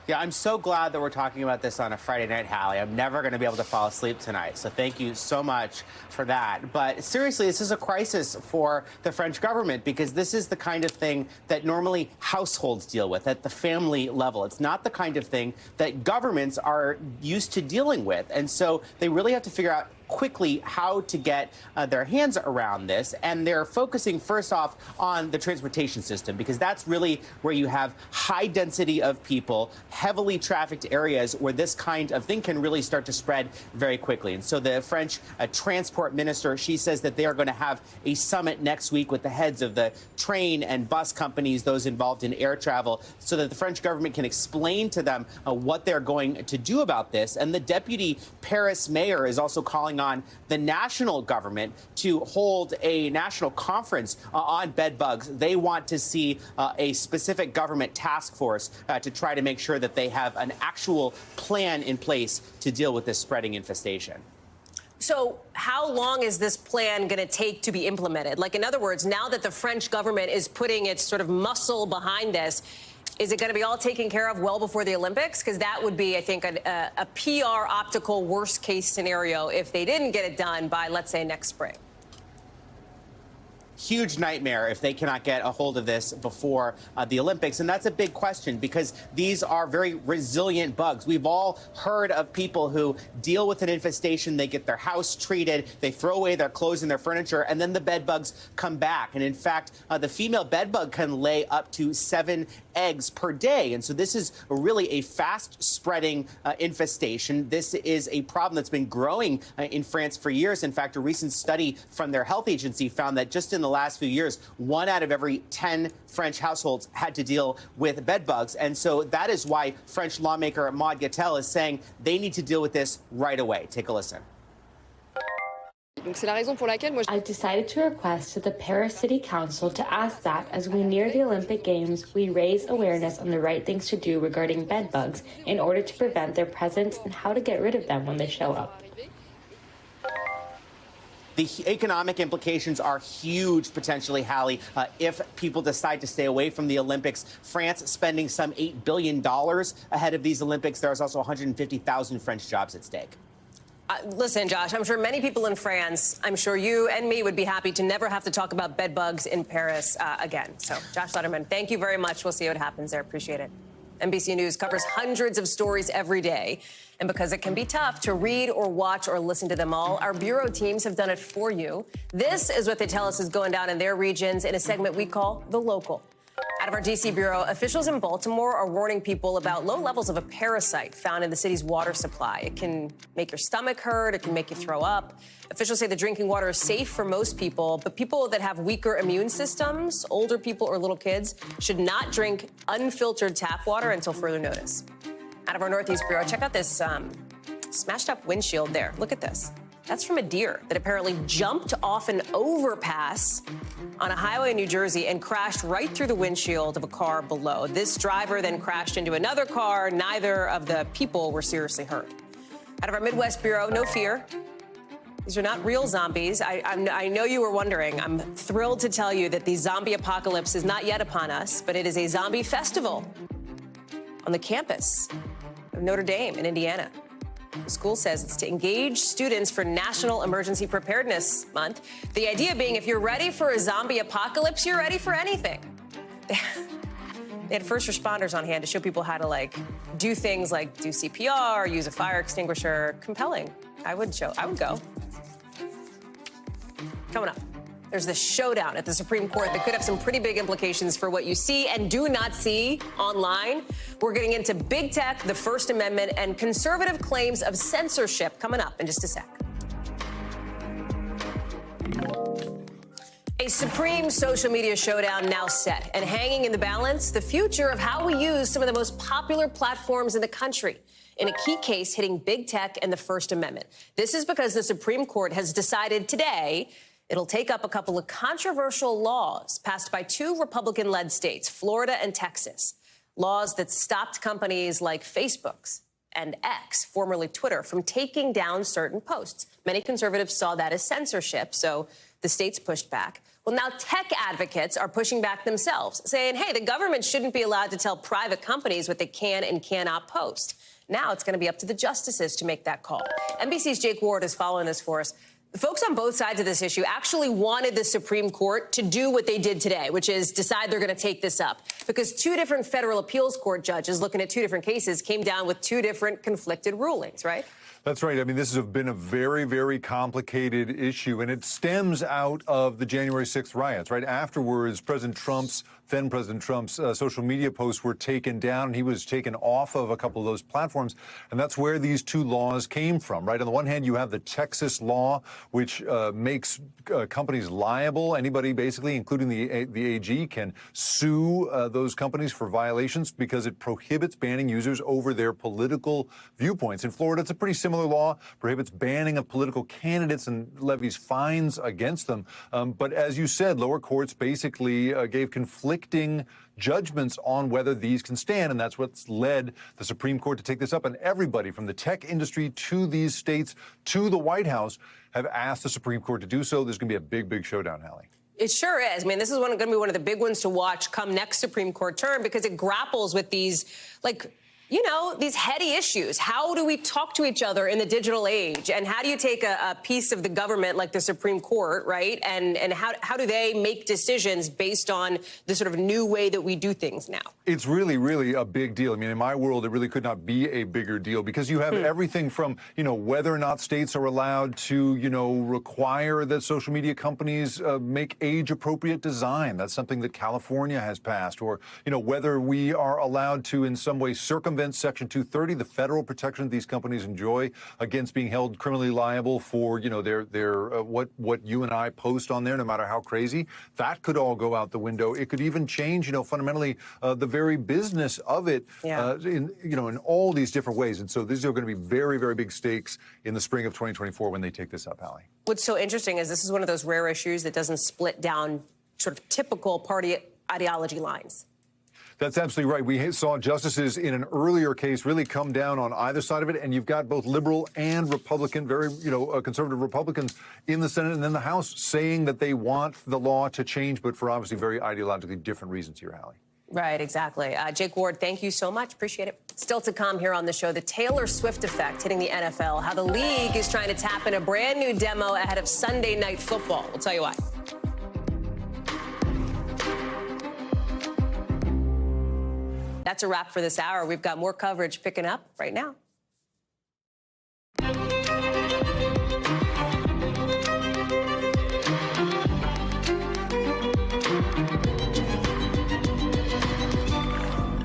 Yeah, I'm so glad that we're talking about this on a Friday night, Hallie. I'm never going to be able to fall asleep tonight, so thank you so much for that. But seriously, this is a crisis for the French government because this is the kind of thing that normally households deal with at the family level. It's not the kind of thing that governments are used to dealing with. And so they really have to figure out quickly how to get their hands around this. And they're focusing first off on the transportation system, because that's really where you have high density of people, heavily trafficked areas where this kind of thing can really start to spread very quickly. And so the French transport minister, she says that they are going to have a summit next week with the heads of the train and bus companies, those involved in air travel, so that the French government can explain to them what they're going to do about this. And the deputy Paris mayor is also calling on the national government to hold a national conference on bed bugs. They want to see a specific government task force to try to make sure that they have an actual plan in place to deal with this spreading infestation. So how long is this plan going to take to be implemented? Like, in other words, now that the French government is putting its sort of muscle behind this, is it going to be all taken care of well before the Olympics? Because that would be, I think, a PR optical worst-case scenario if they didn't get it done by, let's say, next spring. Huge nightmare if they cannot get a hold of this before the Olympics. And that's a big question because these are very resilient bugs. We've all heard of people who deal with an infestation. They get their house treated, they throw away their clothes and their furniture, and then the bed bugs come back. And in fact, the female bed bug can lay up to 7 eggs per day. And so this is really a fast spreading infestation. This is a problem that's been growing in France for years. In fact, a recent study from their health agency found that just in the last few years, 1 out of every 10 French households had to deal with bed bugs. And so that is why French lawmaker Maud Gattel is saying they need to deal with this right away. Take a listen. Donc c'est la raison pour laquelle moi I decided to request to the Paris City Council to ask that as we near the Olympic Games, we raise awareness on the right things to do regarding bedbugs in order to prevent their presence and how to get rid of them when they show up. The economic implications are huge, potentially, Hallie, if people decide to stay away from the Olympics. France spending some $8 billion ahead of these Olympics. There's also 150,000 French jobs at stake. Listen, Josh, I'm sure many people in France, I'm sure you and me would be happy to never have to talk about bedbugs in Paris again. So, Josh Letterman, thank you very much. We'll see what happens there. Appreciate it. NBC News covers hundreds of stories every day. And because it can be tough to read or watch or listen to them all, our bureau teams have done it for you. This is what they tell us is going down in their regions in a segment we call The Local. Out of our D.C. bureau, officials in Baltimore are warning people about low levels of a parasite found in the city's water supply. It can make your stomach hurt. It can make you throw up. Officials say the drinking water is safe for most people, but people that have weaker immune systems, older people or little kids, should not drink unfiltered tap water until further notice. Out of our Northeast bureau, check out this smashed up windshield there. Look at this. That's from a deer that apparently jumped off an overpass on a highway in New Jersey and crashed right through the windshield of a car below. This driver then crashed into another car. Neither of the people were seriously hurt. Out of our Midwest bureau, no fear. These are not real zombies. I know you were wondering. I'm thrilled to tell you that the zombie apocalypse is not yet upon us, but it is a zombie festival on the campus of Notre Dame in Indiana. The school says it's to engage students for National Emergency Preparedness Month. The idea being if you're ready for a zombie apocalypse, you're ready for anything. They had first responders on hand to show people how to, do things like do CPR, use a fire extinguisher. Compelling. I would go. Coming up, there's this showdown at the Supreme Court that could have some pretty big implications for what you see and do not see online. We're getting into big tech, the First Amendment, and conservative claims of censorship coming up in just a sec. A supreme social media showdown now set, and hanging in the balance, the future of how we use some of the most popular platforms in the country in a key case hitting big tech and the First Amendment. This is because the Supreme Court has decided today it'll take up a couple of controversial laws passed by two Republican-led states, Florida and Texas, laws that stopped companies like Facebook's and X, formerly Twitter, from taking down certain posts. Many conservatives saw that as censorship, so the states pushed back. Well, now tech advocates are pushing back themselves, saying, hey, the government shouldn't be allowed to tell private companies what they can and cannot post. Now it's going to be up to the justices to make that call. NBC's Jake Ward is following this for us. The folks on both sides of this issue actually wanted the Supreme Court to do what they did today, which is decide they're going to take this up, because two different federal appeals court judges looking at two different cases came down with two different conflicted rulings, right? That's right. I mean, this has been a very, very complicated issue, and it stems out of the January 6th riots, right? Afterwards, then President Trump's social media posts were taken down, and he was taken off of a couple of those platforms, and that's where these two laws came from, right? On the one hand, you have the Texas law, which makes companies liable. Anybody, basically, including the AG, can sue those companies for violations because it prohibits banning users over their political viewpoints. In Florida, it's a pretty similar law, prohibits banning of political candidates and levies fines against them. But as you said, lower courts basically gave conflicting judgments on whether these can stand, and that's what's led the Supreme Court to take this up. And everybody from the tech industry to these states to the White House have asked the Supreme Court to do so. There's going to be a big, big showdown, Hallie. It sure is. I mean, this is going to be one of the big ones to watch come next Supreme Court term, because it grapples with these, these heady issues. How do we talk to each other in the digital age? And how do you take a piece of the government like the Supreme Court, right? And how do they make decisions based on the sort of new way that we do things now? It's really, really a big deal. I mean, in my world, it really could not be a bigger deal, because you have everything from, whether or not states are allowed to, require that social media companies make age-appropriate design. That's something that California has passed. Or, whether we are allowed to in some way circumvent circumvents Section 230, the federal protection these companies enjoy against being held criminally liable for, you know, what you and I post on there, no matter how crazy. That could all go out the window. It could even change, you know, fundamentally the very business of it in all these different ways. And so these are going to be very, very big stakes in the spring of 2024 when they take this up, Hallie. What's so interesting is this is one of those rare issues that doesn't split down sort of typical party ideology lines. That's absolutely right. We saw justices in an earlier case really come down on either side of it, and you've got both liberal and Republican, very, conservative Republicans in the Senate and then the House saying that they want the law to change, but for obviously very ideologically different reasons here, Hallie. Right, exactly. Jake Ward, thank you so much. Appreciate it. Still to come here on the show, the Taylor Swift effect hitting the NFL, how the league is trying to tap in a brand new demo ahead of Sunday Night Football. We'll tell you why. That's a wrap for this hour. We've got more coverage picking up right now.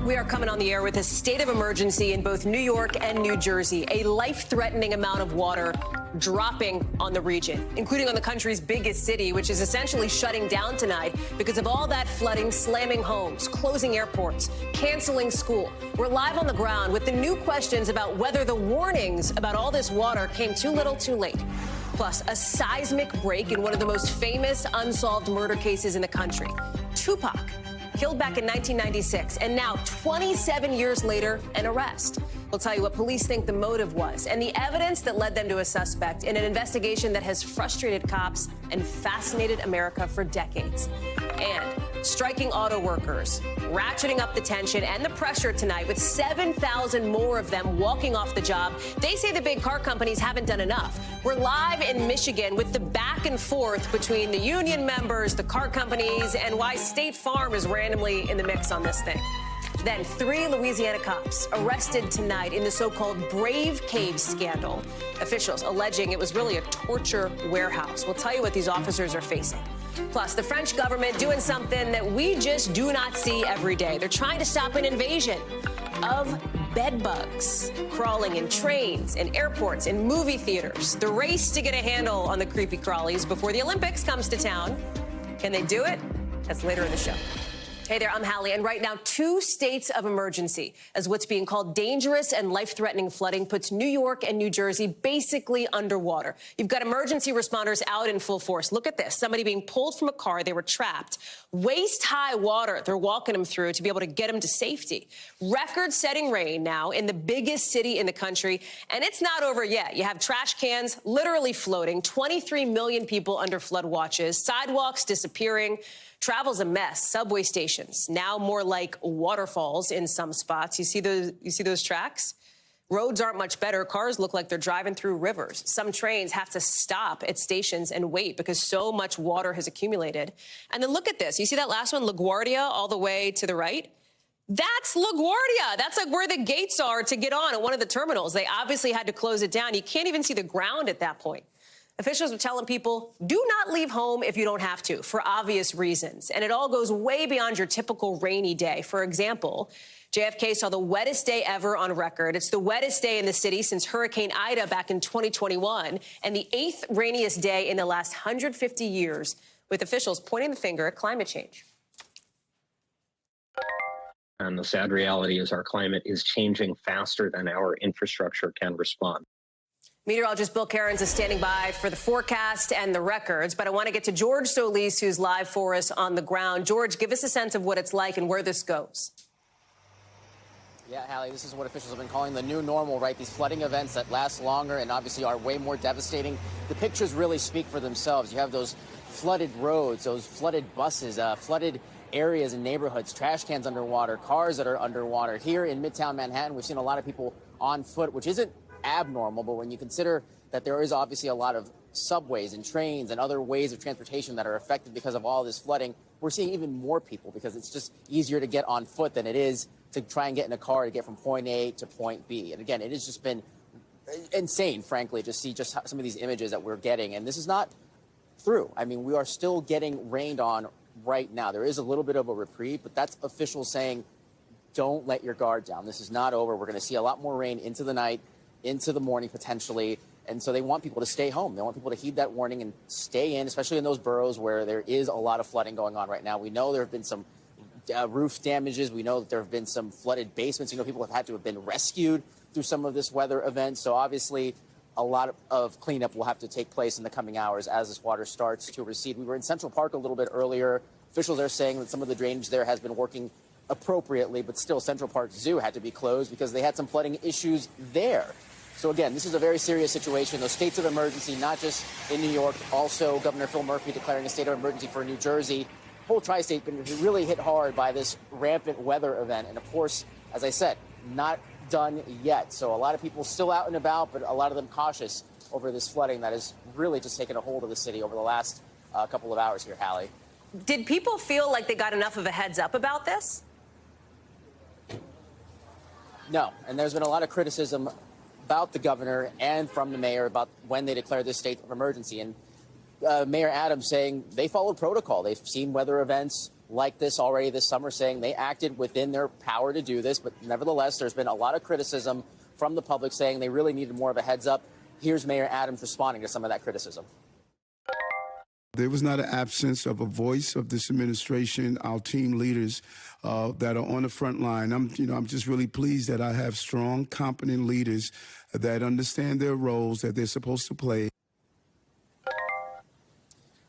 We are coming on the air with a state of emergency in both New York and New Jersey. A life-threatening amount of water dropping on the region, including on the country's biggest city, which is essentially shutting down tonight because of all that flooding, slamming homes, closing airports, canceling school. We're live on the ground with the new questions about whether the warnings about all this water came too little, too late. Plus, a seismic break in one of the most famous unsolved murder cases in the country. Tupac, killed back in 1996, and now 27 years later, an arrest. We'll tell you what police think the motive was and the evidence that led them to a suspect in an investigation that has frustrated cops and fascinated America for decades. And striking auto workers, ratcheting up the tension and the pressure tonight with 7,000 more of them walking off the job. They say the big car companies haven't done enough. We're live in Michigan with the back and forth between the union members, the car companies, and why State Farm is randomly in the mix on this thing. Then 3 Louisiana cops arrested tonight in the so-called Brave Cave scandal. Officials alleging it was really a torture warehouse. We'll tell you what these officers are facing. Plus, the French government doing something that we just do not see every day. They're trying to stop an invasion of bedbugs crawling in trains, in airports, in movie theaters. The race to get a handle on the creepy crawlies before the Olympics comes to town. Can they do it? That's later in the show. Hey there, I'm Hallie, and right now 2 states of emergency as what's being called dangerous and life-threatening flooding puts New York and New Jersey basically underwater. You've got emergency responders out in full force. Look at this. Somebody being pulled from a car. They were trapped. Waist-high water they're walking them through to be able to get them to safety. Record-setting rain now in the biggest city in the country, and it's not over yet. You have trash cans literally floating, 23 million people under flood watches, sidewalks disappearing. Travel's a mess. Subway stations now more like waterfalls in some spots. You see those tracks? Roads aren't much better. Cars look like they're driving through rivers. Some trains have to stop at stations and wait because so much water has accumulated. And then look at this. You see that last one, LaGuardia, all the way to the right? That's LaGuardia. That's like where the gates are to get on at one of the terminals. They obviously had to close it down. You can't even see the ground at that point. Officials are telling people, do not leave home if you don't have to, for obvious reasons. And it all goes way beyond your typical rainy day. For example, JFK saw the wettest day ever on record. It's the wettest day in the city since Hurricane Ida back in 2021, and the 8th rainiest day in the last 150 years, with officials pointing the finger at climate change. And the sad reality is our climate is changing faster than our infrastructure can respond. Meteorologist Bill Cairns is standing by for the forecast and the records, but I want to get to George Solis, who's live for us on the ground. George, give us a sense of what it's like and where this goes. Yeah, Hallie, this is what officials have been calling the new normal, right? These flooding events that last longer and obviously are way more devastating. The pictures really speak for themselves. You have those flooded roads, those flooded buses, flooded areas and neighborhoods, trash cans underwater, cars that are underwater. Here in Midtown Manhattan, we've seen a lot of people on foot, which isn't abnormal, but when you consider that there is obviously a lot of subways and trains and other ways of transportation that are affected because of all this flooding, we're seeing even more people because it's just easier to get on foot than it is to try and get in a car to get from point A to point B. And again, it has just been insane, frankly, to see just some of these images that we're getting. And this is not through. I mean, we are still getting rained on right now. There is a little bit of a reprieve, but that's officials saying don't let your guard down. This is not over. We're going to see a lot more rain into the night, into the morning potentially. And so they want people to stay home. They want people to heed that warning and stay in, especially in those boroughs where there is a lot of flooding going on right now. We know there have been some roof damages. We know that there have been some flooded basements. You know, people have had to have been rescued through some of this weather event. So obviously a lot of cleanup will have to take place in the coming hours as this water starts to recede. We were in Central Park a little bit earlier. Officials are saying that some of the drainage there has been working appropriately, but still Central Park Zoo had to be closed because they had some flooding issues there. So again, this is a very serious situation. Those states of emergency, not just in New York, also Governor Phil Murphy declaring a state of emergency for New Jersey. Whole tri-state been really hit hard by this rampant weather event. And of course, as I said, not done yet. So a lot of people still out and about, but a lot of them cautious over this flooding that has really just taken a hold of the city over the last couple of hours here, Hallie. Did people feel like they got enough of a heads up about this? No, and there's been a lot of criticism about the governor and from the mayor about when they declared this state of emergency. And Mayor Adams saying they followed protocol. They've seen weather events like this already this summer, saying they acted within their power to do this. But nevertheless, there's been a lot of criticism from the public saying they really needed more of a heads up. Here's Mayor Adams responding to some of that criticism. There was not an absence of a voice of this administration, our team leaders that are on the front line. I'm just really pleased that I have strong, competent leaders that understand their roles that they're supposed to play.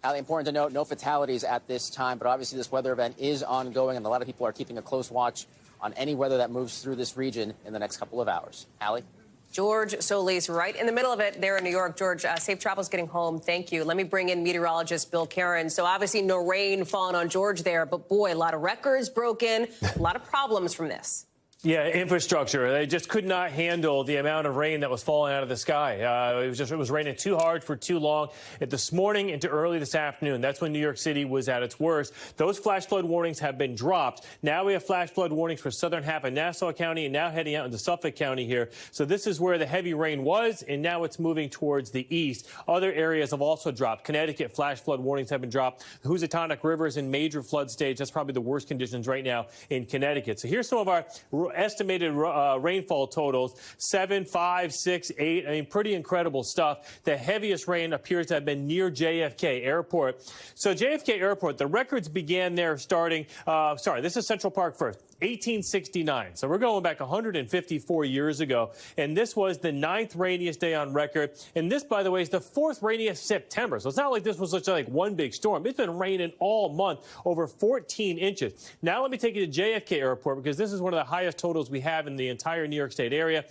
Hallie, important to note, no fatalities at this time, but obviously this weather event is ongoing, and a lot of people are keeping a close watch on any weather that moves through this region in the next couple of hours. Hallie? George Solis, right in the middle of it there in New York. George, safe travels getting home. Thank you. Let me bring in meteorologist Bill Karen. So obviously no rain falling on George there, but boy, a lot of records broken, a lot of problems from this. Yeah, infrastructure. They just could not handle the amount of rain that was falling out of the sky. It was raining too hard for too long. This morning into early this afternoon, that's when New York City was at its worst. Those flash flood warnings have been dropped. Now we have flash flood warnings for southern half of Nassau County and now heading out into Suffolk County here. So this is where the heavy rain was, and now it's moving towards the east. Other areas have also dropped. Connecticut flash flood warnings have been dropped. The Housatonic River is in major flood stage. That's probably the worst conditions right now in Connecticut. So here's some of our estimated rainfall totals: 7, 5, 6, 8. I mean, pretty incredible stuff. The heaviest rain appears to have been near JFK Airport. So JFK Airport, the records began there starting, this is Central Park first, 1869. So we're going back 154 years ago. And this was the 9th rainiest day on record. And this, by the way, is the 4th rainiest September. So it's not like this was just like one big storm. It's been raining all month, over 14 inches. Now let me take you to JFK Airport, because this is one of the highest totals we have in the entire New York State area.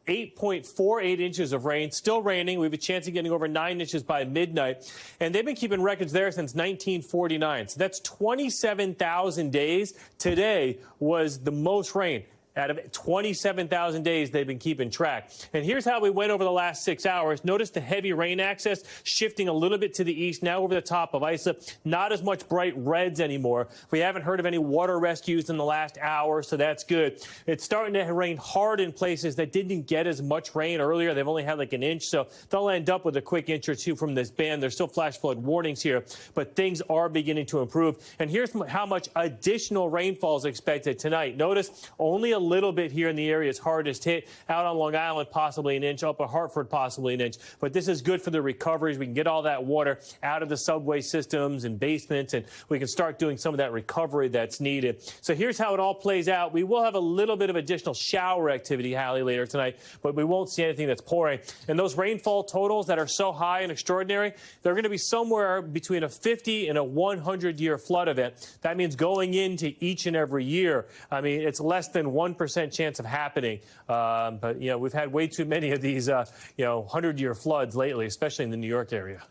8.48 inches of rain, still raining. We have a chance of getting over 9 inches by midnight. And they've been keeping records there since 1949. So that's 27,000 days. Today was the most rain. Out of 27,000 days, they've been keeping track. And here's how we went over the last 6 hours. Notice the heavy rain access shifting a little bit to the east, now over the top of Isa. Not as much bright reds anymore. We haven't heard of any water rescues in the last hour, so that's good. It's starting to rain hard in places that didn't get as much rain earlier. They've only had like an inch, so they'll end up with a quick inch or two from this band. There's still flash flood warnings here, but things are beginning to improve. And here's how much additional rainfall is expected tonight. Notice only a little bit here in the areas hardest hit. Out on Long Island, possibly an inch. Up at Hartford, possibly an inch. But this is good for the recoveries. We can get all that water out of the subway systems and basements, and we can start doing some of that recovery that's needed. So here's how it all plays out. We will have a little bit of additional shower activity, Hallie, later tonight, but we won't see anything that's pouring. And those rainfall totals that are so high and extraordinary, they're going to be somewhere between a 50 and a 100-year flood event. That means going into each and every year. I mean, it's less than 1% chance of happening. But, you know, we've had way too many of these, 100-year floods lately, especially in the New York area.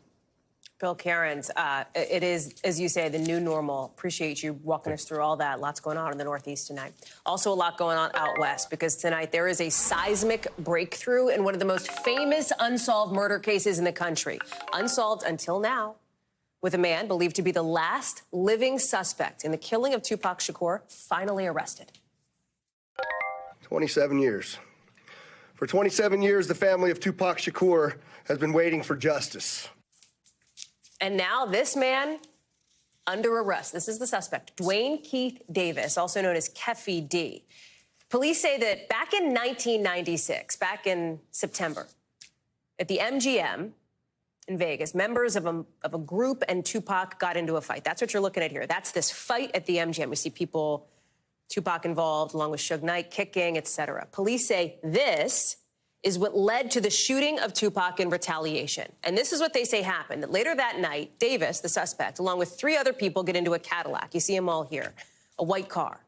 Bill Cairns, it is, as you say, the new normal. Appreciate you walking us through all that. Lots going on in the Northeast tonight. Also a lot going on out west, because tonight there is a seismic breakthrough in one of the most famous unsolved murder cases in the country. Unsolved until now, with a man believed to be the last living suspect in the killing of Tupac Shakur finally arrested. 27 years. For 27 years, the family of Tupac Shakur has been waiting for justice. And now this man under arrest. This is the suspect, Dwayne Keith Davis, also known as Keffy D. Police say that back in 1996, back in September, at the MGM in Vegas, members of a group and Tupac got into a fight. That's what you're looking at here. That's this fight at the MGM. We see people, Tupac involved, along with Suge Knight, kicking, etc. Police say this is what led to the shooting of Tupac in retaliation. And this is what they say happened. That later that night, Davis, the suspect, along with 3 other people, get into a Cadillac. You see them all here, a white car.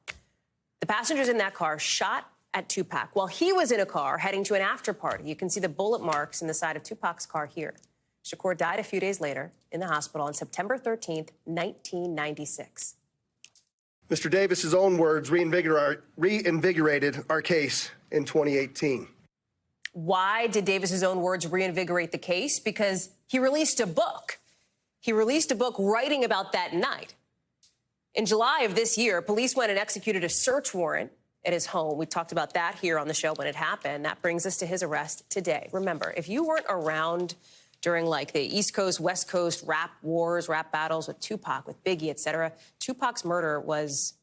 The passengers in that car shot at Tupac while he was in a car heading to an after party. You can see the bullet marks in the side of Tupac's car here. Shakur died a few days later in the hospital on September 13th, 1996. Mr. Davis's own words reinvigorated our case in 2018. Why did Davis's own words reinvigorate the case? Because he released a book. He released a book writing about that night. In July of this year, police went and executed a search warrant at his home. We talked about that here on the show when it happened. That brings us to his arrest today. Remember, if you weren't around during like the East Coast, West Coast rap wars, rap battles with Tupac, with Biggie, etc., Tupac's murder was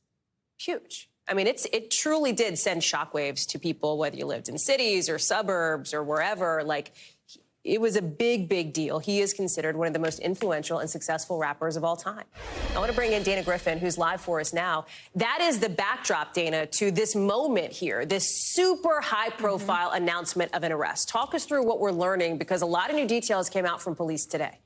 huge. I mean, it truly did send shockwaves to people, whether you lived in cities or suburbs or wherever. Like, it was a big, big deal. He is considered one of the most influential and successful rappers of all time. I want to bring in Dana Griffin, who's live for us now. That is the backdrop, Dana, to this moment here, this super high-profile announcement of an arrest. Talk us through what we're learning, because a lot of new details came out from police today.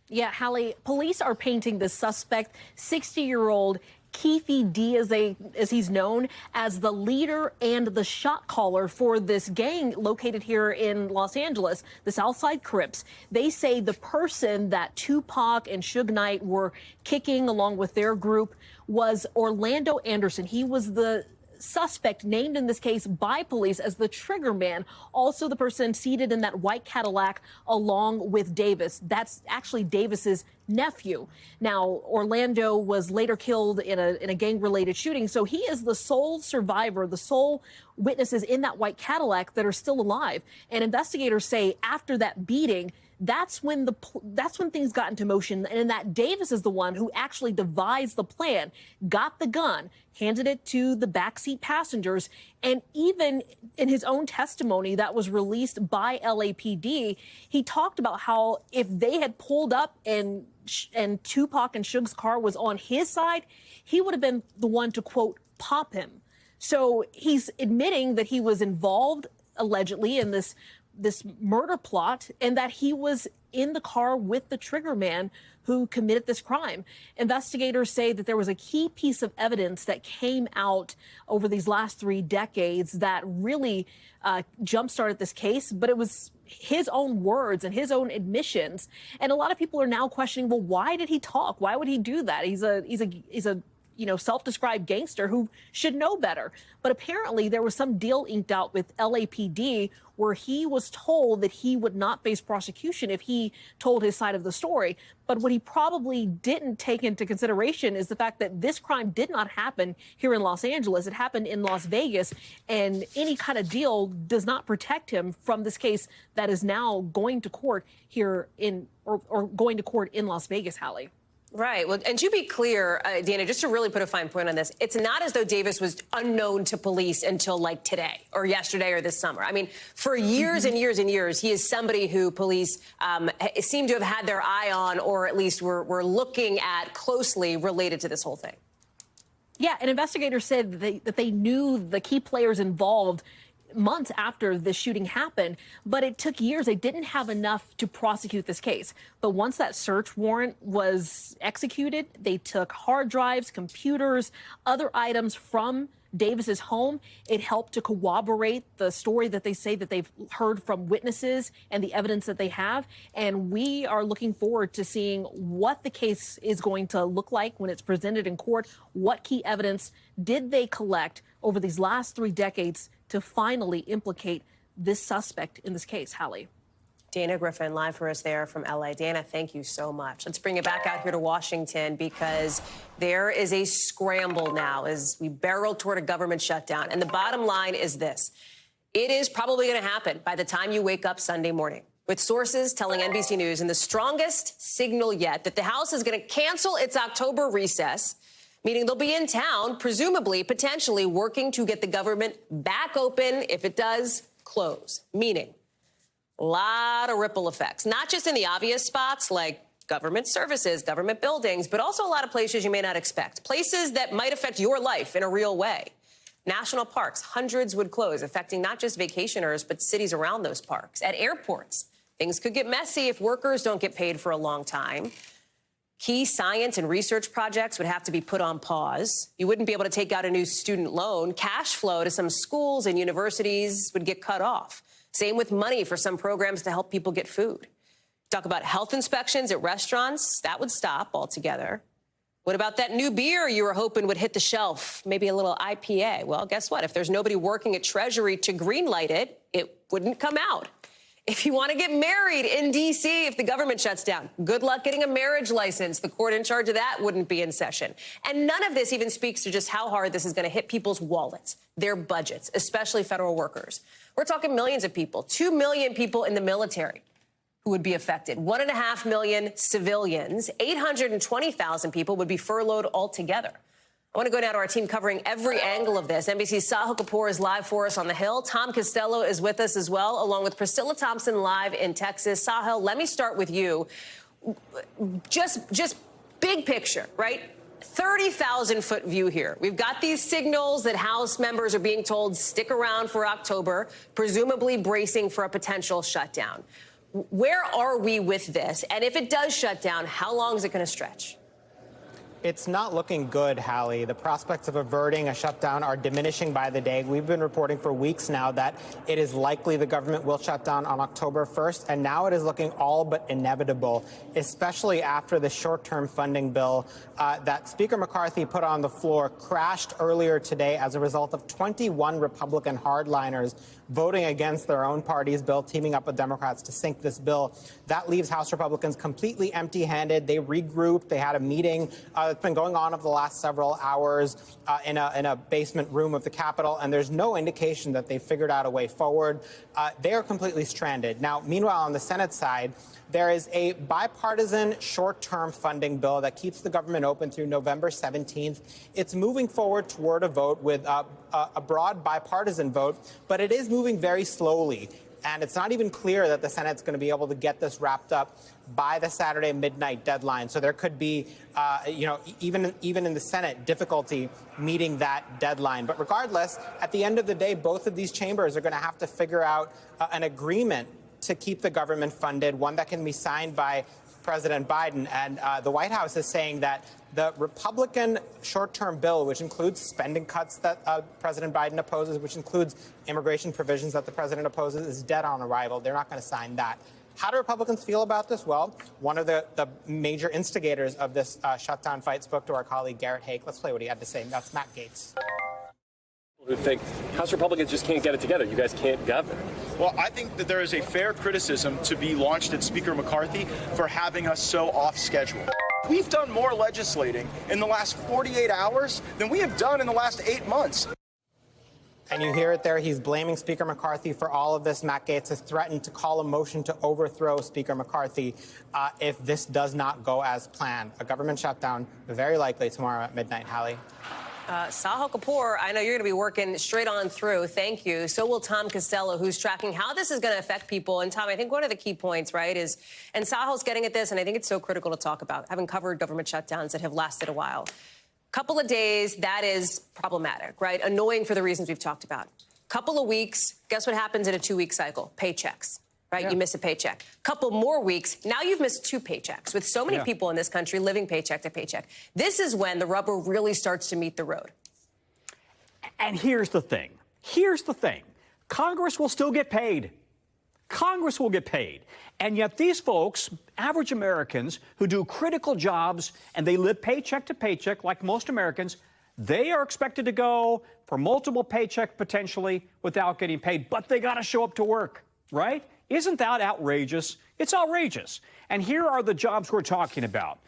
Yeah, Hallie, police are painting the suspect, 60-year-old Keefe D, as he's known, as the leader and the shot caller for this gang located here in Los Angeles, the Southside Crips. They say the person that Tupac and Suge Knight were kicking along with their group was Orlando Anderson. He was the suspect named in this case by police as the trigger man, also the person seated in that white Cadillac along with Davis. That's actually Davis's nephew. Now, Orlando was later killed in a gang-related shooting, so he is the sole survivor, the sole witnesses in that white Cadillac that are still alive. And investigators say after that beating, that's when things got into motion, and that Davis is the one who actually devised the plan, got the gun, handed it to the backseat passengers, and even in his own testimony that was released by LAPD, he talked about how if they had pulled up and Tupac and Suge's car was on his side, he would have been the one to, quote, pop him. So he's admitting that he was involved, allegedly, in this murder plot, and that he was in the car with the trigger man who committed this crime. Investigators say that there was a key piece of evidence that came out over these last 3 decades that really jump-started this case, but it was his own words and his own admissions. And a lot of people are now questioning, well, why did he talk? Why would he do that? He's a self-described gangster who should know better. But apparently there was some deal inked out with LAPD where he was told that he would not face prosecution if he told his side of the story. But what he probably didn't take into consideration is the fact that this crime did not happen here in Los Angeles. It happened in Las Vegas, and any kind of deal does not protect him from this case that is now going to court here or going to court in Las Vegas, Hallie. Right. Well, and to be clear, Dana, just to really put a fine point on this, it's not as though Davis was unknown to police until like today or yesterday or this summer. I mean, for years and years and years, he is somebody who police seem to have had their eye on, or at least were looking at closely related to this whole thing. Yeah, and investigators said that they knew the key players involved months after the shooting happened, but it took years. They didn't have enough to prosecute this case. But once that search warrant was executed, they took hard drives, computers, other items from Davis's home. It helped to corroborate the story that they say that they've heard from witnesses and the evidence that they have. And we are looking forward to seeing what the case is going to look like when it's presented in court. What key evidence did they collect over these last 3 decades to finally implicate this suspect in this case, Hallie? Dana Griffin, live for us there from L.A. Dana, thank you so much. Let's bring it back out here to Washington, because there is a scramble now as we barrel toward a government shutdown. And the bottom line is this. It is probably going to happen by the time you wake up Sunday morning, with sources telling NBC News in the strongest signal yet that the House is going to cancel its October recess, meaning they'll be in town, presumably, potentially working to get the government back open if it does close, meaning a lot of ripple effects, not just in the obvious spots like government services, government buildings, but also a lot of places you may not expect, places that might affect your life in a real way. National parks, hundreds would close, affecting not just vacationers, but cities around those parks. At airports, things could get messy if workers don't get paid for a long time. Key science and research projects would have to be put on pause. You wouldn't be able to take out a new student loan. Cash flow to some schools and universities would get cut off. Same with money for some programs to help people get food. Talk about health inspections at restaurants. That would stop altogether. What about that new beer you were hoping would hit the shelf? Maybe a little IPA. Well, guess what? If there's nobody working at Treasury to greenlight it, it wouldn't come out. If you want to get married in D.C., if the government shuts down, good luck getting a marriage license. The court in charge of that wouldn't be in session. And none of this even speaks to just how hard this is going to hit people's wallets, their budgets, especially federal workers. We're talking millions of people, 2 million people in the military who would be affected, 1.5 million civilians, 820,000 people would be furloughed altogether. I want to go now to our team covering every angle of this. NBC's Sahil Kapoor is live for us on the Hill. Tom Costello is with us as well, along with Priscilla Thompson live in Texas. Sahil, let me start with you. Just big picture, right? 30,000-foot view here. We've got these signals that House members are being told stick around for October, presumably bracing for a potential shutdown. Where are we with this? And if it does shut down, how long is it going to stretch? It's not looking good, Hallie. The prospects of averting a shutdown are diminishing by the day. We've been reporting for weeks now that it is likely the government will shut down on October 1st, and now it is looking all but inevitable, especially after the short-term funding bill that Speaker McCarthy put on the floor crashed earlier today as a result of 21 Republican hardliners voting against their own party's bill, teaming up with Democrats to sink this bill. That leaves House Republicans completely empty-handed. They regrouped. They had a meeting that's been going on over the last several hours in a basement room of the Capitol, and there's no indication that they figured out a way forward. They are completely stranded. Now, meanwhile, on the Senate side, there is a bipartisan short-term funding bill that keeps the government open through November 17th. It's moving forward toward a vote with a broad bipartisan vote, but it is moving very slowly. And it's not even clear that the Senate's going to be able to get this wrapped up by the Saturday midnight deadline. So there could be, even in the Senate, difficulty meeting that deadline. But regardless, at the end of the day, both of these chambers are going to have to figure out an agreement to keep the government funded, one that can be signed by President Biden. And the White House is saying that the Republican short-term bill, which includes spending cuts that President Biden opposes, which includes immigration provisions that the president opposes, is dead on arrival. They're not going to sign that. How do Republicans feel about this? Well, one of the major instigators of this shutdown fight spoke to our colleague Garrett Haake. Let's play what he had to say. That's Matt Gaetz. Who think House Republicans just can't get it together. You guys can't govern. Well, I think that there is a fair criticism to be launched at Speaker McCarthy for having us so off schedule. We've done more legislating in the last 48 hours than we have done in the last 8 months. And you hear it there. He's blaming Speaker McCarthy for all of this. Matt Gaetz has threatened to call a motion to overthrow Speaker McCarthy if this does not go as planned. A government shutdown, very likely tomorrow at midnight. Hallie. Sahil Kapoor, I know you're going to be working straight on through. Thank you. So will Tom Costello, who's tracking how this is going to affect people. And Tom, I think one of the key points, right, is, and Sahil's getting at this, and I think it's so critical to talk about, having covered government shutdowns that have lasted a while. Couple of days, that is problematic, right? Annoying for the reasons we've talked about. Couple of weeks, guess what happens in a 2-week cycle? Paychecks. Right? Yeah. You miss a paycheck. Couple more weeks, now you've missed 2 paychecks with so many people in this country living paycheck to paycheck. This is when the rubber really starts to meet the road. And here's the thing. Here's the thing. Congress will still get paid. Congress will get paid. And yet these folks, average Americans who do critical jobs and they live paycheck to paycheck like most Americans, they are expected to go for multiple paychecks potentially without getting paid. But they got to show up to work, right? Isn't that outrageous? It's outrageous. And here are the jobs we're talking about.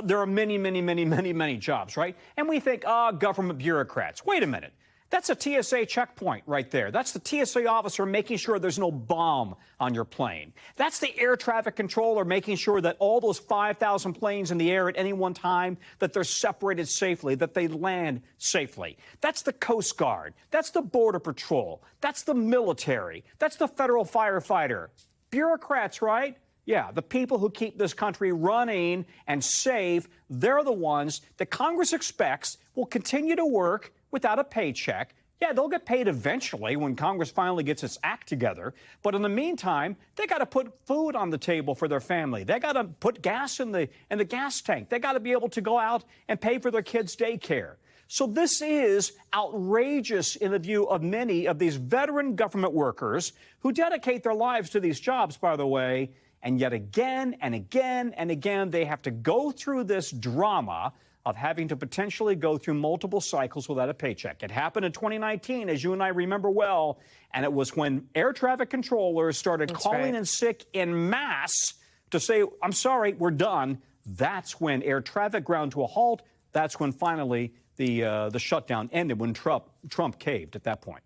There are many, many, many, many, many jobs, right? And we think, government bureaucrats. Wait a minute. That's a TSA checkpoint right there. That's the TSA officer making sure there's no bomb on your plane. That's the air traffic controller making sure that all those 5,000 planes in the air at any one time, that they're separated safely, that they land safely. That's the Coast Guard. That's the Border Patrol. That's the military. That's the federal firefighter. Bureaucrats, right? Yeah, the people who keep this country running and safe, they're the ones that Congress expects will continue to work without a paycheck. Yeah, they'll get paid eventually when Congress finally gets its act together. But in the meantime, they got to put food on the table for their family. They got to put gas in the gas tank. They got to be able to go out and pay for their kids' daycare. So this is outrageous in the view of many of these veteran government workers who dedicate their lives to these jobs, by the way. And yet again and again and again, they have to go through this drama of having to potentially go through multiple cycles without a paycheck. It happened in 2019, as you and I remember well, and it was when air traffic controllers started calling in sick en masse to say, I'm sorry, we're done. That's when air traffic ground to a halt. That's when finally the shutdown ended, when Trump caved at that point.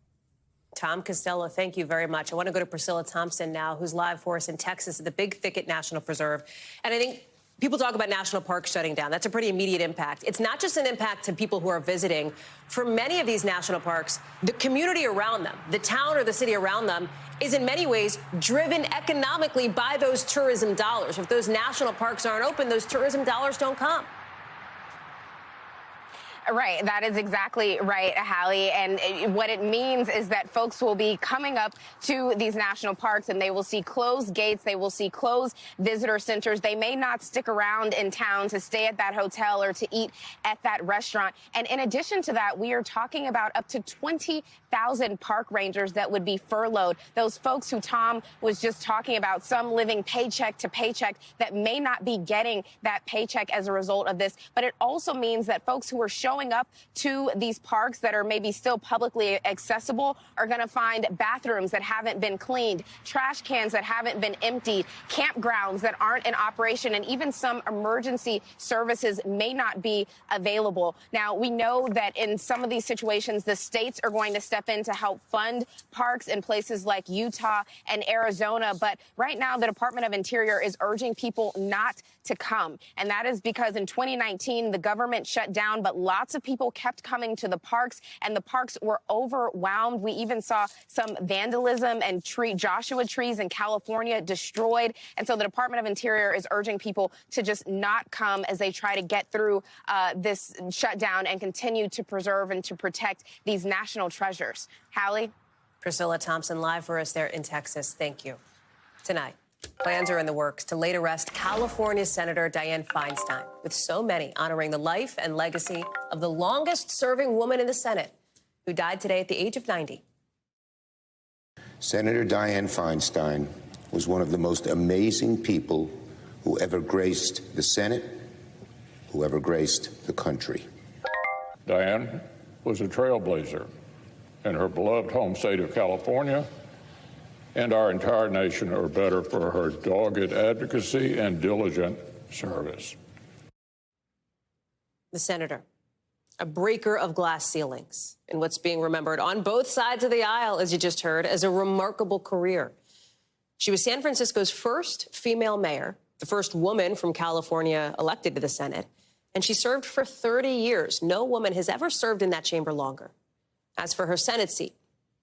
Tom Costello, thank you very much. I want to go to Priscilla Thompson now, who's live for us in Texas at the Big Thicket National Preserve. And I think people talk about national parks shutting down. That's a pretty immediate impact. It's not just an impact to people who are visiting. For many of these national parks, the community around them, the town or the city around them, is in many ways driven economically by those tourism dollars. If those national parks aren't open, those tourism dollars don't come. Right. That is exactly right, Hallie. And what it means is that folks will be coming up to these national parks and they will see closed gates. They will see closed visitor centers. They may not stick around in town to stay at that hotel or to eat at that restaurant. And in addition to that, we are talking about up to 20,000 park rangers that would be furloughed. Those folks who Tom was just talking about, some living paycheck to paycheck, that may not be getting that paycheck as a result of this. But it also means that folks who are showing up to these parks that are maybe still publicly accessible are going to find bathrooms that haven't been cleaned, trash cans that haven't been emptied, campgrounds that aren't in operation, and even some emergency services may not be available. Now, we know that in some of these situations, the states are going to step in to help fund parks in places like Utah and Arizona. But right now, the Department of Interior is urging people not to come. And that is because in 2019, the government shut down, but lots of people kept coming to the parks, and the parks were overwhelmed. We even saw some vandalism and Joshua trees in California destroyed. And so the Department of Interior is urging people to just not come as they try to get through this shutdown and continue to preserve and to protect these national treasures. Hallie? Priscilla Thompson live for us there in Texas. Thank you. Tonight, plans are in the works to lay to rest California Senator Dianne Feinstein, with so many honoring the life and legacy of the longest-serving woman in the Senate, who died today at the age of 90. Senator Dianne Feinstein was one of the most amazing people who ever graced the Senate, who ever graced the country. Dianne was a trailblazer in her beloved home state of California, and our entire nation are better for her dogged advocacy and diligent service. The senator, a breaker of glass ceilings, and what's being remembered on both sides of the aisle, as you just heard, as a remarkable career. She was San Francisco's first female mayor, the first woman from California elected to the Senate, and she served for 30 years. No woman has ever served in that chamber longer. As for her Senate seat,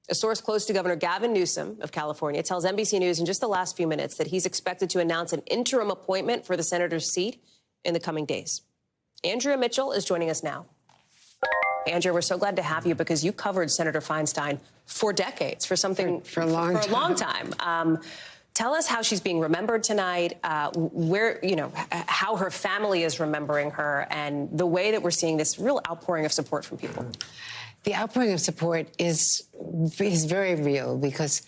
a source close to Governor Gavin Newsom of California tells NBC News in just the last few minutes that he's expected to announce an interim appointment for the senator's seat in the coming days. Andrea Mitchell is joining us now. Andrea, we're so glad to have you because you covered Senator Feinstein for decades, for a long time. Tell us how she's being remembered tonight, how her family is remembering her, and the way that we're seeing this real outpouring of support from people. The outpouring of support is very real because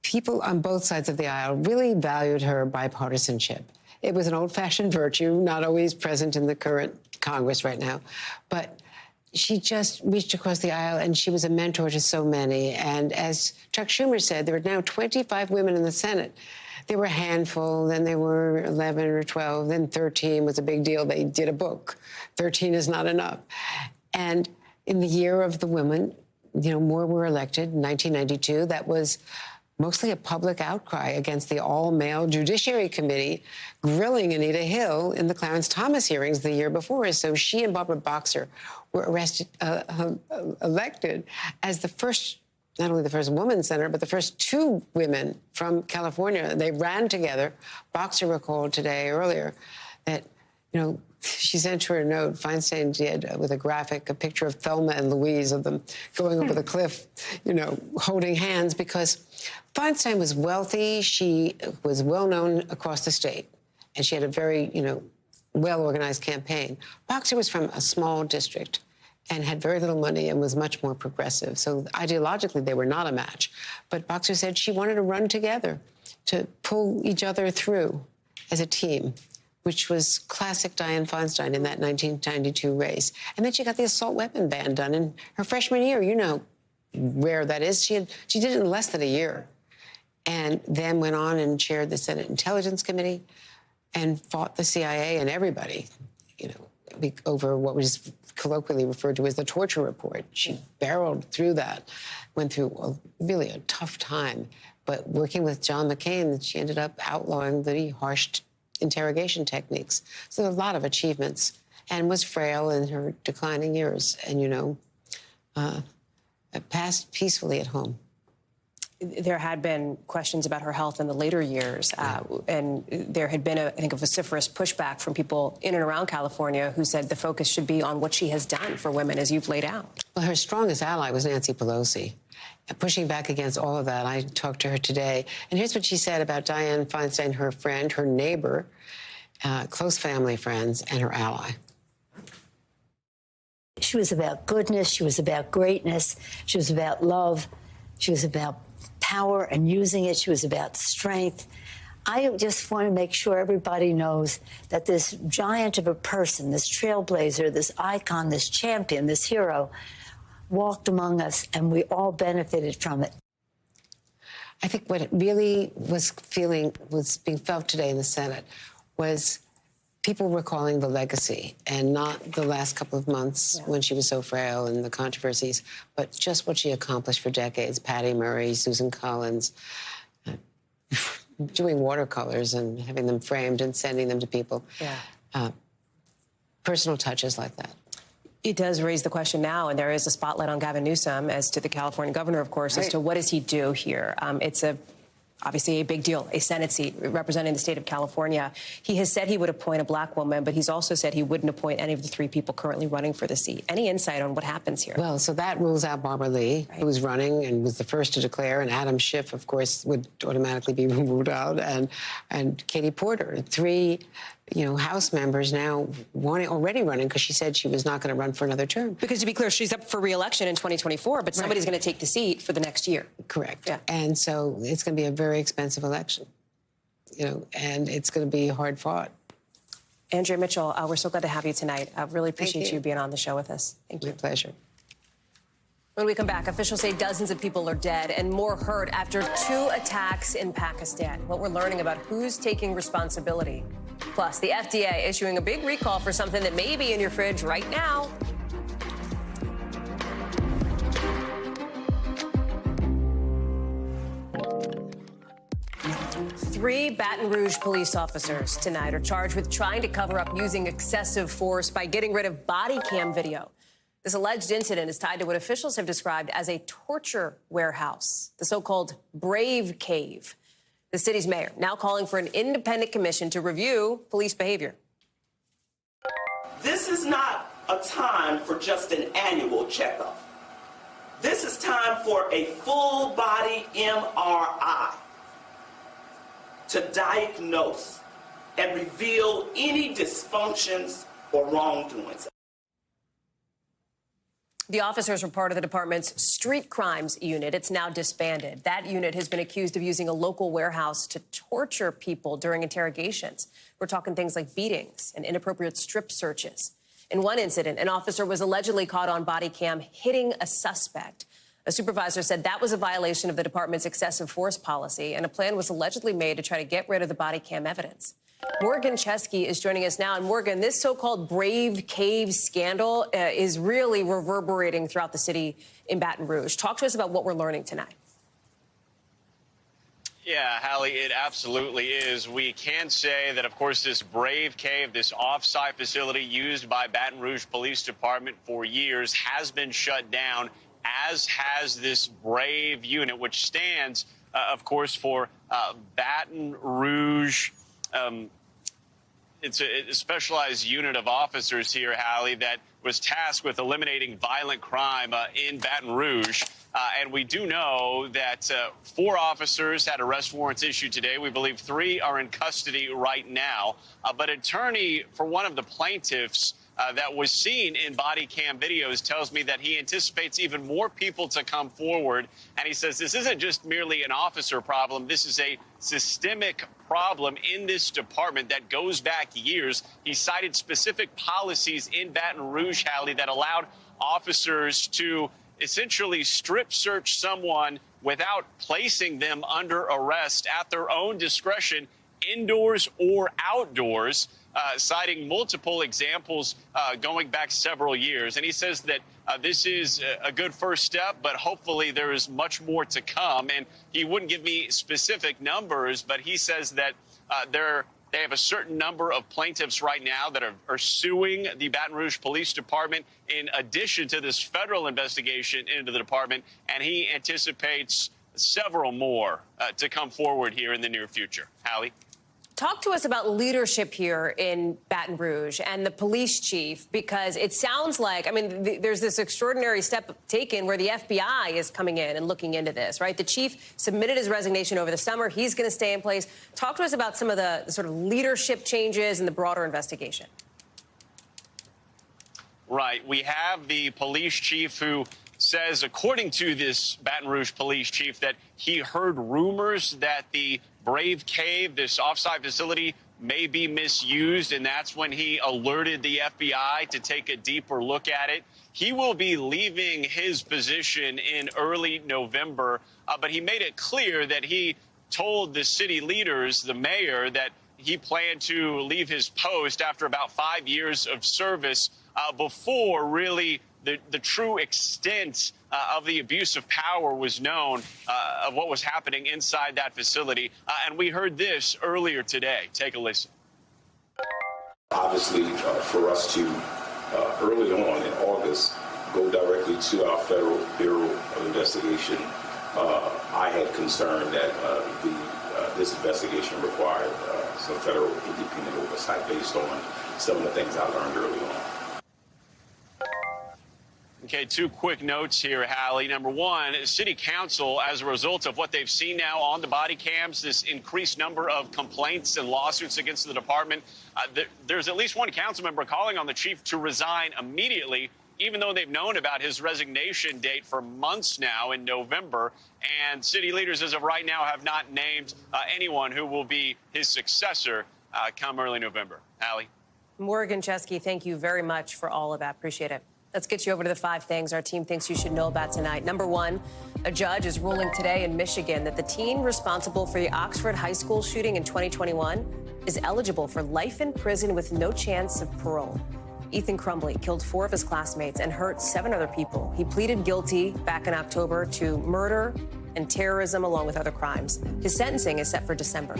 people on both sides of the aisle really valued her bipartisanship. It was an old-fashioned virtue, not always present in the current Congress right now, but she just reached across the aisle, and she was a mentor to so many. And as Chuck Schumer said, there are now 25 women in the Senate. There were a handful, then there were 11 or 12, then 13 was a big deal. They did a book. 13 is not enough. And in the year of the women, more were elected in 1992. That was mostly a public outcry against the all-male Judiciary Committee grilling Anita Hill in the Clarence Thomas hearings the year before. So she and Barbara Boxer were elected as the first, not only the first woman senator, but the first two women from California. They ran together. Boxer recalled today earlier that, she sent her a note, Feinstein did, with a graphic, a picture of Thelma and Louise, of them going over the cliff, holding hands, because Feinstein was wealthy. She was well-known across the state, and she had a very, well-organized campaign. Boxer was from a small district and had very little money and was much more progressive. So ideologically, they were not a match. But Boxer said she wanted to run together to pull each other through as a team, which was classic Dianne Feinstein in that 1992 race. And then she got the assault weapon ban done in her freshman year. You know where that is. She did it in less than a year, and then went on and chaired the Senate Intelligence Committee and fought the CIA and everybody, over what was colloquially referred to as the torture report. She barreled through that, went through really a tough time. But working with John McCain, she ended up outlawing the harsh interrogation techniques. So there are a lot of achievements, and was frail in her declining years, and, passed peacefully at home. There had been questions about her health in the later years, and there had been, I think, a vociferous pushback from people in and around California who said the focus should be on what she has done for women, as you've laid out. Well, her strongest ally was Nancy Pelosi. Pushing back against all of that, I talked to her today, and here's what she said about Dianne Feinstein, her friend, her neighbor, close family friends, and her ally. She was about goodness. She was about greatness. She was about love. She was about power and using it. She was about strength. I just want to make sure everybody knows that this giant of a person, this trailblazer, this icon, this champion, this hero, walked among us, and we all benefited from it. I think what it really was being felt today in the Senate was people recalling the legacy, and not the last couple of months when she was so frail and the controversies, but just what she accomplished for decades. Patty Murray, Susan Collins, doing watercolors and having them framed and sending them to people. Personal touches like that. It does raise the question now, and there is a spotlight on Gavin Newsom, as to the California governor, of course, as to what does he do here. It's obviously a big deal, a Senate seat representing the state of California. He has said he would appoint a black woman, but he's also said he wouldn't appoint any of the three people currently running for the seat. Any insight on what happens here? Well, so that rules out Barbara Lee, who was running and was the first to declare, and Adam Schiff, of course, would automatically be ruled out, and Katie Porter. Three House members now already running, because she said she was not going to run for another term. Because, to be clear, she's up for re-election in 2024, but somebody's going to take the seat for the next year. Correct. Yeah. And so it's going to be a very expensive election, and it's going to be hard fought. Andrea Mitchell, we're so glad to have you tonight. I really appreciate you being on the show with us. Thank you. My pleasure. When we come back, officials say dozens of people are dead and more hurt after 2 attacks in Pakistan. What we're learning about who's taking responsibility. Plus, the FDA issuing a big recall for something that may be in your fridge right now. Three Baton Rouge police officers tonight are charged with trying to cover up using excessive force by getting rid of body cam video. This alleged incident is tied to what officials have described as a torture warehouse, the so-called Brave Cave. The city's mayor now calling for an independent commission to review police behavior. This is not a time for just an annual checkup. This is time for a full-body MRI to diagnose and reveal any dysfunctions or wrongdoings. The officers were part of the department's street crimes unit. It's now disbanded. That unit has been accused of using a local warehouse to torture people during interrogations. We're talking things like beatings and inappropriate strip searches. In one incident, an officer was allegedly caught on body cam hitting a suspect. A supervisor said that was a violation of the department's excessive force policy, and a plan was allegedly made to try to get rid of the body cam evidence. Morgan Chesky is joining us now. And Morgan, this so-called Brave Cave scandal is really reverberating throughout the city in Baton Rouge. Talk to us about what we're learning tonight. Yeah, Hallie, it absolutely is. We can say that, of course, this Brave Cave, this off-site facility used by Baton Rouge Police Department for years, has been shut down, as has this Brave unit, which stands, of course, for Baton Rouge. It's a specialized unit of officers here, Hallie, that was tasked with eliminating violent crime in Baton Rouge. And we do know that 4 officers had arrest warrants issued today. We believe 3 are in custody right now. But attorney for one of the plaintiffs that was seen in body cam videos tells me that he anticipates even more people to come forward. And he says this isn't just merely an officer problem. This is a systemic problem in this department that goes back years. He cited specific policies in Baton Rouge, Hallie, that allowed officers to essentially strip search someone without placing them under arrest at their own discretion, indoors or outdoors, citing multiple examples going back several years. And he says that this is a good first step, but hopefully there is much more to come. And he wouldn't give me specific numbers, but he says that they have a certain number of plaintiffs right now that are suing the Baton Rouge Police Department in addition to this federal investigation into the department, and he anticipates several more to come forward here in the near future. Hallie? Talk to us about leadership here in Baton Rouge and the police chief, because it sounds like, I mean, there's this extraordinary step taken where the FBI is coming in and looking into this, right? The chief submitted his resignation over the summer. He's going to stay in place. Talk to us about some of the sort of leadership changes in the broader investigation. Right. We have the police chief who says, according to this Baton Rouge police chief, that he heard rumors that the Brave Cave, this offsite facility, may be misused, and that's when he alerted the FBI to take a deeper look at it. He will be leaving his position in early November, but he made it clear that he told the city leaders, the mayor, that he planned to leave his post after about 5 years of service before really the true extent of the abuse of power was known, of what was happening inside that facility. And we heard this earlier today. Take a listen. Obviously, for us to early on in August go directly to our Federal Bureau of Investigation, I had concern that this investigation required some federal independent oversight based on some of the things I learned early on. Okay, 2 quick notes here, Hallie. Number one, City Council, as a result of what they've seen now on the body cams, this increased number of complaints and lawsuits against the department, there's at least one council member calling on the chief to resign immediately, even though they've known about his resignation date for months now in November. And city leaders, as of right now, have not named anyone who will be his successor come early November. Hallie? Morgan Chesky, thank you very much for all of that. Appreciate it. Let's get you over to the 5 things our team thinks you should know about tonight. Number 1, a judge is ruling today in Michigan that the teen responsible for the Oxford High School shooting in 2021 is eligible for life in prison with no chance of parole. Ethan Crumbley killed 4 of his classmates and hurt 7 other people. He pleaded guilty back in October to murder and terrorism, along with other crimes. His sentencing is set for December.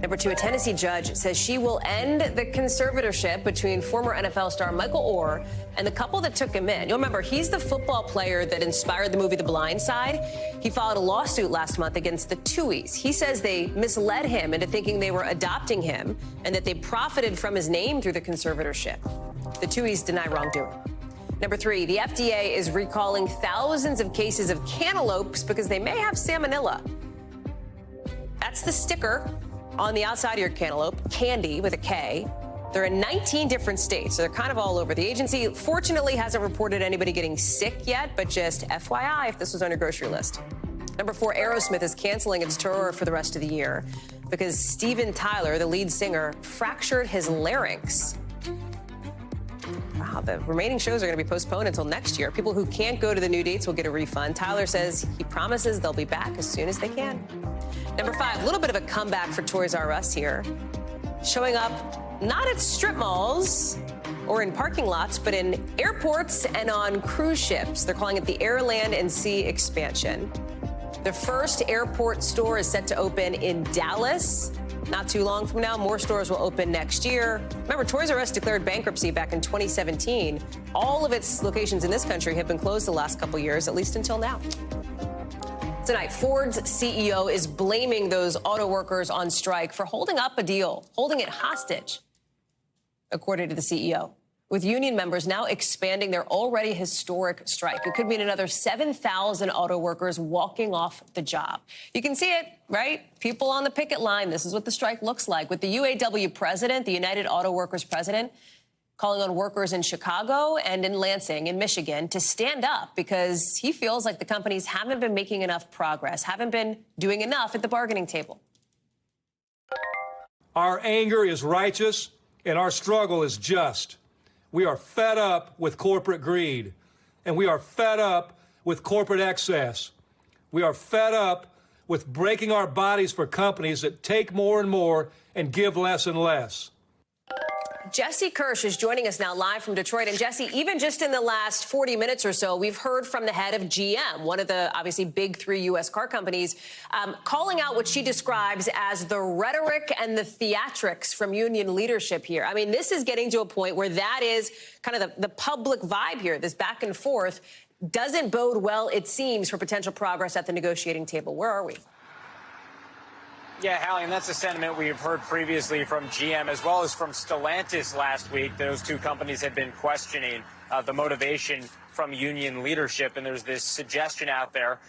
Number 2, a Tennessee judge says she will end the conservatorship between former NFL star Michael Oher and the couple that took him in. You'll remember, he's the football player that inspired the movie The Blind Side. He filed a lawsuit last month against the Tuohys. He says they misled him into thinking they were adopting him and that they profited from his name through the conservatorship. The Tuohys deny wrongdoing. Number 3, the FDA is recalling thousands of cases of cantaloupes because they may have salmonella. That's the sticker on the outside of your cantaloupe, candy with a K. They're in 19 different states, so they're kind of all over. The agency, fortunately, hasn't reported anybody getting sick yet, but just FYI if this was on your grocery list. Number 4, Aerosmith is canceling its tour for the rest of the year because Steven Tyler, the lead singer, fractured his larynx. Wow, the remaining shows are going to be postponed until next year. People who can't go to the new dates will get a refund. Tyler says he promises they'll be back as soon as they can. Number 5, a little bit of a comeback for Toys R Us here. showing up not at strip malls or in parking lots, but in airports and on cruise ships. They're calling it the Air, Land, and Sea expansion. The first airport store is set to open in Dallas. Not too long from now, more stores will open next year. Remember, Toys R Us declared bankruptcy back in 2017. All of its locations in this country have been closed the last couple years, at least until now. Tonight, Ford's CEO is blaming those auto workers on strike for holding up a deal, holding it hostage, according to the CEO, with union members now expanding their already historic strike. It could mean another 7,000 auto workers walking off the job. You can see it, right? People on the picket line. This is what the strike looks like, with the UAW president, the United Auto Workers president, calling on workers in Chicago and in Lansing, in Michigan, to stand up because he feels like the companies haven't been making enough progress, haven't been doing enough at the bargaining table. Our anger is righteous and our struggle is just. We are fed up with corporate greed, and we are fed up with corporate excess. We are fed up with breaking our bodies for companies that take more and more and give less and less. Jesse Kirsch is joining us now live from Detroit. And Jesse, even just in the last 40 minutes or so, we've heard from the head of GM, one of the obviously big 3 U.S. car companies, calling out what she describes as the rhetoric and the theatrics from union leadership here. I mean, this is getting to a point where that is kind of the public vibe here, this back and forth doesn't bode well, it seems, for potential progress at the negotiating table. Where are we? Yeah, Hallie, and that's a sentiment we've heard previously from GM as well as from Stellantis last week. Those two companies had been questioning the motivation from union leadership, and there's this suggestion out there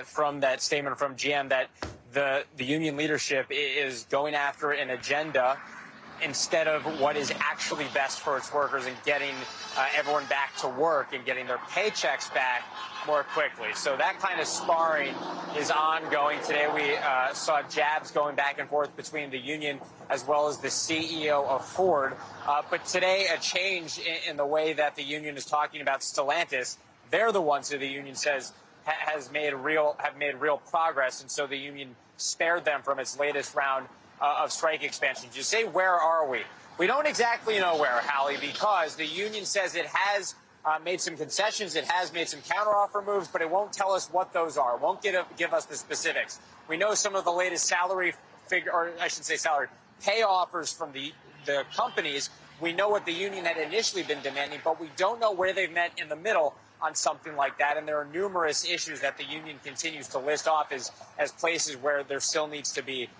from that statement from GM that the union leadership is going after an agenda instead of what is actually best for its workers and getting everyone back to work and getting their paychecks back more quickly. So that kind of sparring is ongoing. Today we saw jabs going back and forth between the union as well as the CEO of Ford. But today a change in the way that the union is talking about Stellantis. They're the ones who the union says have made real progress, and so the union spared them from its latest round of strike expansions. You say, where are we? We don't exactly know where, Hallie, because the union says it has made some concessions, it has made some counteroffer moves, but it won't tell us what those are. It won't give us the specifics. We know some of the latest pay offers from the companies. We know what the union had initially been demanding, but we don't know where they've met in the middle on something like that. And there are numerous issues that the union continues to list off as places where there still needs to be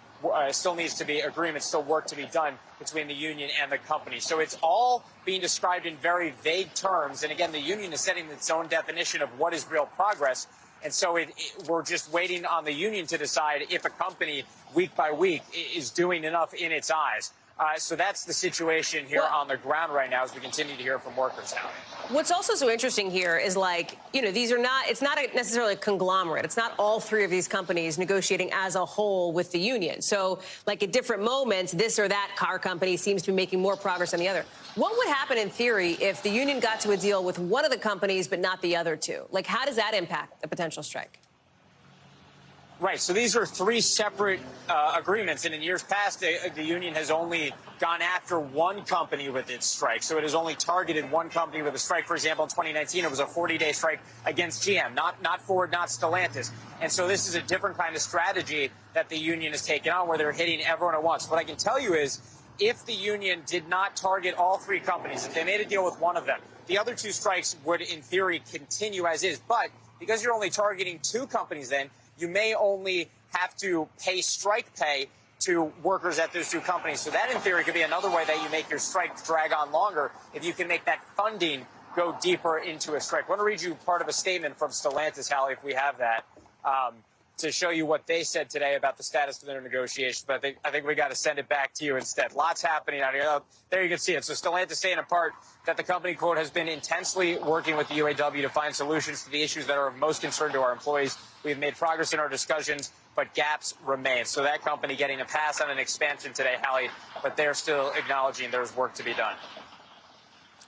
agreement, still work to be done between the union and the company. So it's all being described in very vague terms. And again, the union is setting its own definition of what is real progress. And so we're just waiting on the union to decide if a company, week by week, is doing enough in its eyes. So that's the situation here on the ground right now as we continue to hear from workers now. What's also so interesting here is, like, you know, it's not necessarily a conglomerate. It's not all 3 of these companies negotiating as a whole with the union. So, like, at different moments, this or that car company seems to be making more progress than the other. What would happen in theory if the union got to a deal with one of the companies but not the other 2? Like, how does that impact the potential strike? Right. So these are 3 separate agreements. And in years past, the union has only gone after one company with its strike. So it has only targeted one company with a strike. For example, in 2019, it was a 40-day strike against GM, not Ford, not Stellantis. And so this is a different kind of strategy that the union has taken on, where they're hitting everyone at once. What I can tell you is, if the union did not target all 3 companies, if they made a deal with one of them, the other 2 strikes would, in theory, continue as is. But because you're only targeting 2 companies then, you may only have to pay strike pay to workers at those 2 companies. So that, in theory, could be another way that you make your strike drag on longer, if you can make that funding go deeper into a strike. I want to read you part of a statement from Stellantis, Hallie, if we have that, to show you what they said today about the status of their negotiations. But I think we got to send it back to you instead. Lots happening out here. There you can see it. So Stellantis saying in part that the company, quote, has been intensely working with the UAW to find solutions to the issues that are of most concern to our employees. We've made progress in our discussions, but gaps remain. So that company getting a pass on an expansion today, Hallie, but they're still acknowledging there's work to be done.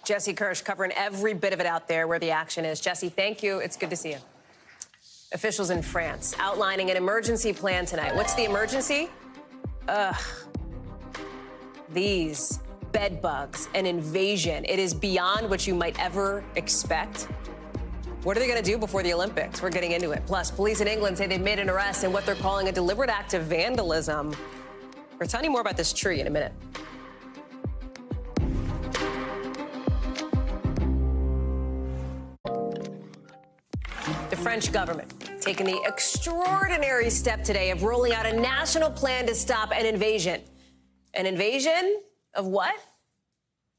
Jesse Kirsch covering every bit of it out there where the action is. Jesse, thank you. It's good to see you. Officials in France outlining an emergency plan tonight. What's the emergency? these. Bedbugs, an invasion. It is beyond what you might ever expect. What are they going to do before the Olympics? We're getting into it. Plus, police in England say they've made an arrest in what they're calling a deliberate act of vandalism. We're telling you more about this tree in a minute. The French government taking the extraordinary step today of rolling out a national plan to stop an invasion. An invasion of what?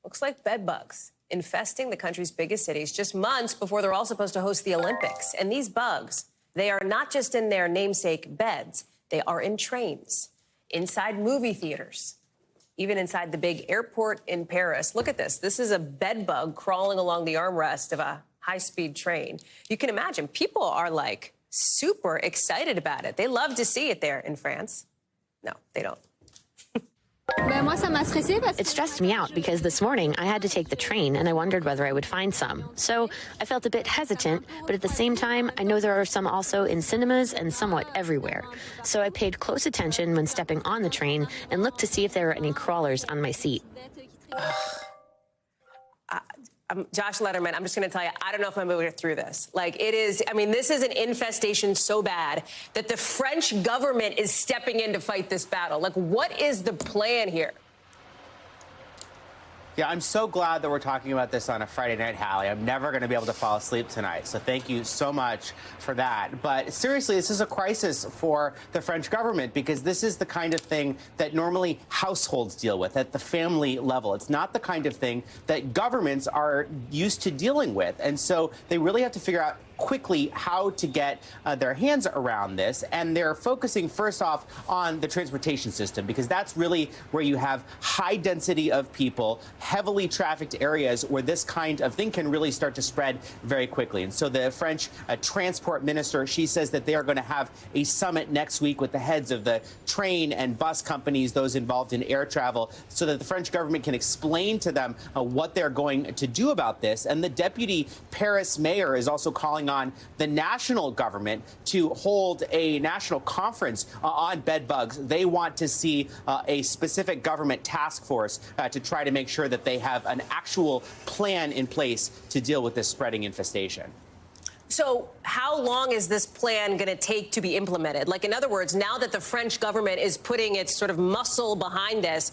Looks like bedbugs infesting the country's biggest cities just months before they're all supposed to host the Olympics. And these bugs, they are not just in their namesake beds, they are in trains, inside movie theaters, even inside the big airport in Paris. Look at this. This is a bedbug crawling along the armrest of a high-speed train. You can imagine people are like super excited about it. They love to see it there in France. No, they don't. It stressed me out because this morning I had to take the train and I wondered whether I would find some. So I felt a bit hesitant, but at the same time, I know there are some also in cinemas and somewhat everywhere. So I paid close attention when stepping on the train and looked to see if there were any crawlers on my seat. Josh Letterman, I'm just going to tell you, I don't know if I'm able to get through this. Like, it is, I mean, this is an infestation so bad that the French government is stepping in to fight this battle. Like, what is the plan here? Yeah, I'm so glad that we're talking about this on a Friday night, Hallie. I'm never going to be able to fall asleep tonight, so thank you so much for that. But seriously, this is a crisis for the French government because this is the kind of thing that normally households deal with at the family level. It's not the kind of thing that governments are used to dealing with. And so they really have to figure out quickly how to get their hands around this. And they're focusing first off on the transportation system, because that's really where you have high density of people, heavily trafficked areas where this kind of thing can really start to spread very quickly. And so the French transport minister, she says that they are going to have a summit next week with the heads of the train and bus companies, those involved in air travel, so that the French government can explain to them what they're going to do about this. And the deputy Paris mayor is also calling on the national government to hold a national conference on bedbugs. They want to see a specific government task force to try to make sure that they have an actual plan in place to deal with this spreading infestation. So how long is this plan going to take to be implemented? Like, in other words, now that the French government is putting its sort of muscle behind this,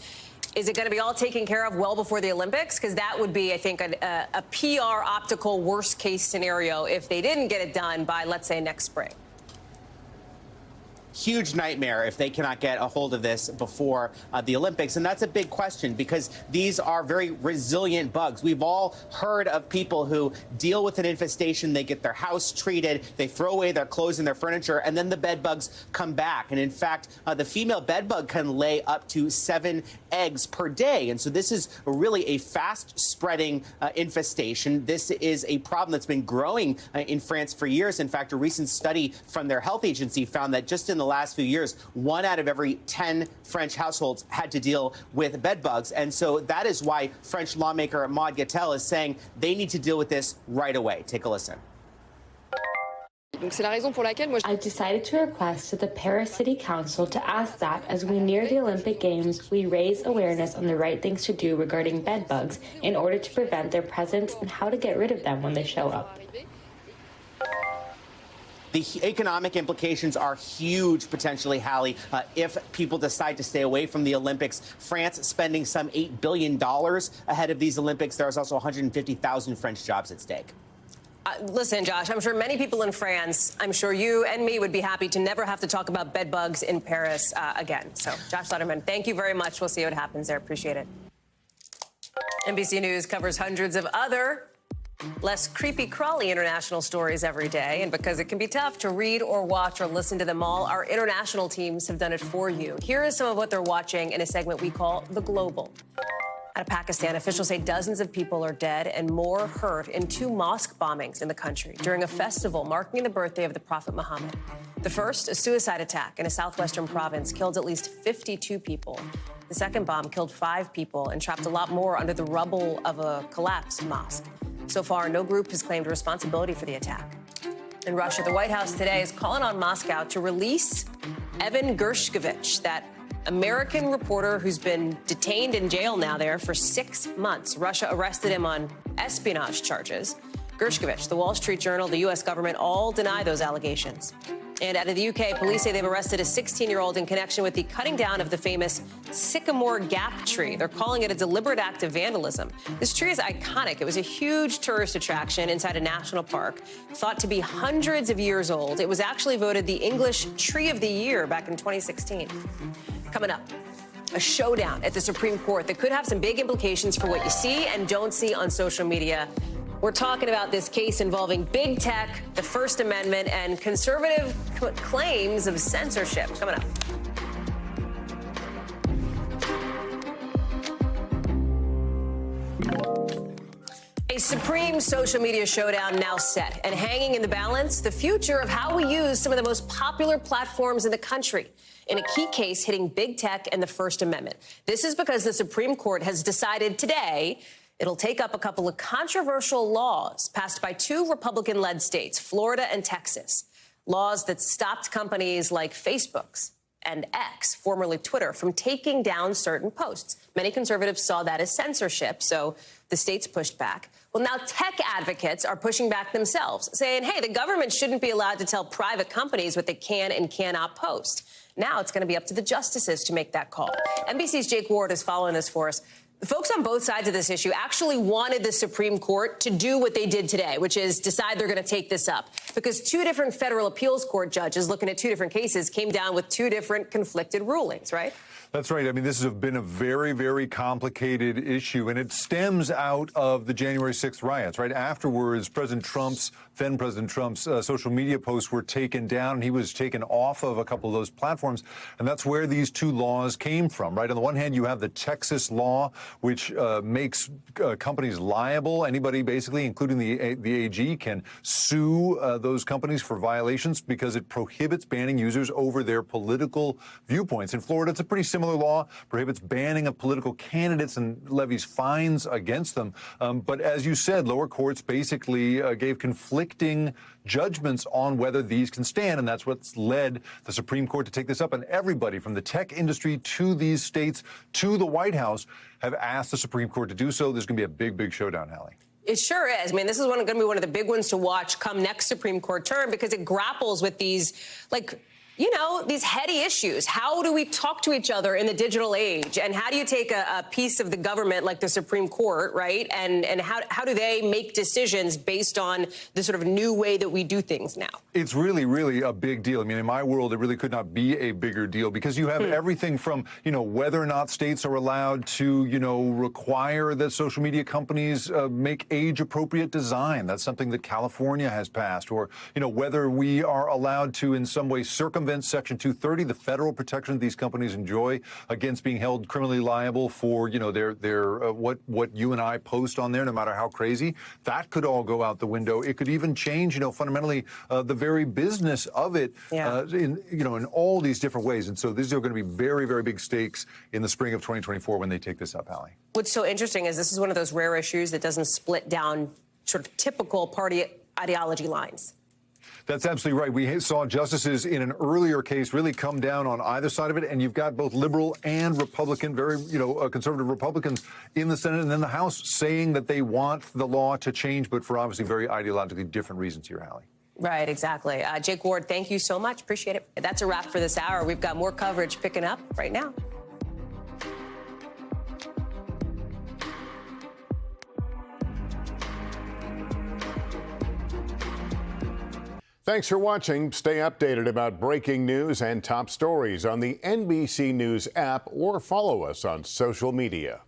is it going to be all taken care of well before the Olympics? Because that would be, I think, a PR optical worst case scenario if they didn't get it done by, let's say, next spring. Huge nightmare if they cannot get a hold of this before the Olympics. And that's a big question because these are very resilient bugs. We've all heard of people who deal with an infestation. They get their house treated. They throw away their clothes and their furniture, and then the bed bugs come back. And in fact, the female bed bug can lay up to 7 eggs per day. And so this is really a fast spreading infestation. This is a problem that's been growing in France for years. In fact, a recent study from their health agency found that just in the last few years, 1 out of every 10 French households had to deal with bed bugs. And so that is why French lawmaker Maud Gattel is saying they need to deal with this right away. Take a listen. I decided to request to the Paris City Council to ask that as we near the Olympic Games, we raise awareness on the right things to do regarding bed bugs in order to prevent their presence and how to get rid of them when they show up. The economic implications are huge, potentially, Hallie, if people decide to stay away from the Olympics. France spending some $8 billion ahead of these Olympics. There's also 150,000 French jobs at stake. Listen, Josh, I'm sure many people in France, I'm sure you and me would be happy to never have to talk about bed bugs in Paris again. So, Josh Letterman, thank you very much. We'll see what happens there. Appreciate it. NBC News covers hundreds of other less creepy-crawly international stories every day. And because it can be tough to read or watch or listen to them all, our international teams have done it for you. Here is some of what they're watching in a segment we call The Global. Out of Pakistan, officials say dozens of people are dead and more hurt in 2 mosque bombings in the country during a festival marking the birthday of the Prophet Muhammad. The first, a suicide attack in a southwestern province, killed at least 52 people. The second bomb killed 5 people and trapped a lot more under the rubble of a collapsed mosque. So far, no group has claimed responsibility for the attack. In Russia, the White House today is calling on Moscow to release Evan Gershkovich, that American reporter who's been detained in jail now there for 6 months. Russia arrested him on espionage charges. Gershkovich, the Wall Street Journal, the U.S. government all deny those allegations. And out of the UK, police say they've arrested a 16-year-old in connection with the cutting down of the famous Sycamore Gap tree. They're calling it a deliberate act of vandalism. This tree is iconic. It was a huge tourist attraction inside a national park, thought to be hundreds of years old. It was actually voted the English Tree of the Year back in 2016. Coming up, a showdown at the Supreme Court that could have some big implications for what you see and don't see on social media. We're talking about this case involving big tech, the First Amendment, and conservative claims of censorship. Coming up. A supreme social media showdown now set, and hanging in the balance, the future of how we use some of the most popular platforms in the country in a key case hitting big tech and the First Amendment. This is because the Supreme Court has decided today it'll take up a couple of controversial laws passed by 2 Republican-led states, Florida and Texas, laws that stopped companies like Facebook's and X, formerly Twitter, from taking down certain posts. Many conservatives saw that as censorship, so the states pushed back. Well, now tech advocates are pushing back themselves, saying, hey, the government shouldn't be allowed to tell private companies what they can and cannot post. Now it's going to be up to the justices to make that call. NBC's Jake Ward is following this for us. The folks on both sides of this issue actually wanted the Supreme Court to do what they did today, which is decide they're going to take this up, because 2 different federal appeals court judges looking at 2 different cases came down with 2 different conflicted rulings, right? That's right. I mean, this has been a very, very complicated issue, and it stems out of the January 6th riots, right? Afterwards, then President Trump's social media posts were taken down, and he was taken off of a couple of those platforms, and that's where these 2 laws came from, right? On the one hand, you have the Texas law, which makes companies liable. Anybody, basically, including the AG, can sue those companies for violations because it prohibits banning users over their political viewpoints. In Florida, it's a pretty similar law, prohibits banning of political candidates and levies fines against them. But as you said, lower courts basically gave conflicting judgments on whether these can stand, and that's what's led the Supreme Court to take this up. And everybody from the tech industry to these states to the White House have asked the Supreme Court to do so. There's going to be a big, big showdown, Hallie. It sure is. I mean, this is going to be one of the big ones to watch come next Supreme Court term, because it grapples with these, these heady issues. How do we talk to each other in the digital age? And how do you take a piece of the government like the Supreme Court, right? And how do they make decisions based on the sort of new way that we do things now? It's really, really a big deal. I mean, in my world, it really could not be a bigger deal, because you have everything from, whether or not states are allowed to, require that social media companies make age-appropriate design. That's something that California has passed. Or, whether we are allowed to in some way circumvent Section 230, the federal protection these companies enjoy against being held criminally liable for, what you and I post on there, no matter how crazy. That could all go out the window. It could even change, fundamentally the very business of it in all these different ways. And so these are going to be very, very big stakes in the spring of 2024 when they take this up, Hallie. What's so interesting is this is one of those rare issues that doesn't split down sort of typical party ideology lines. That's absolutely right. We saw justices in an earlier case really come down on either side of it, and you've got both liberal and Republican, very, conservative Republicans in the Senate and then the House saying that they want the law to change, but for obviously very ideologically different reasons here, Hallie. Right, exactly. Jake Ward, thank you so much. Appreciate it. That's a wrap for this hour. We've got more coverage picking up right now. Thanks for watching. Stay updated about breaking news and top stories on the NBC News app or follow us on social media.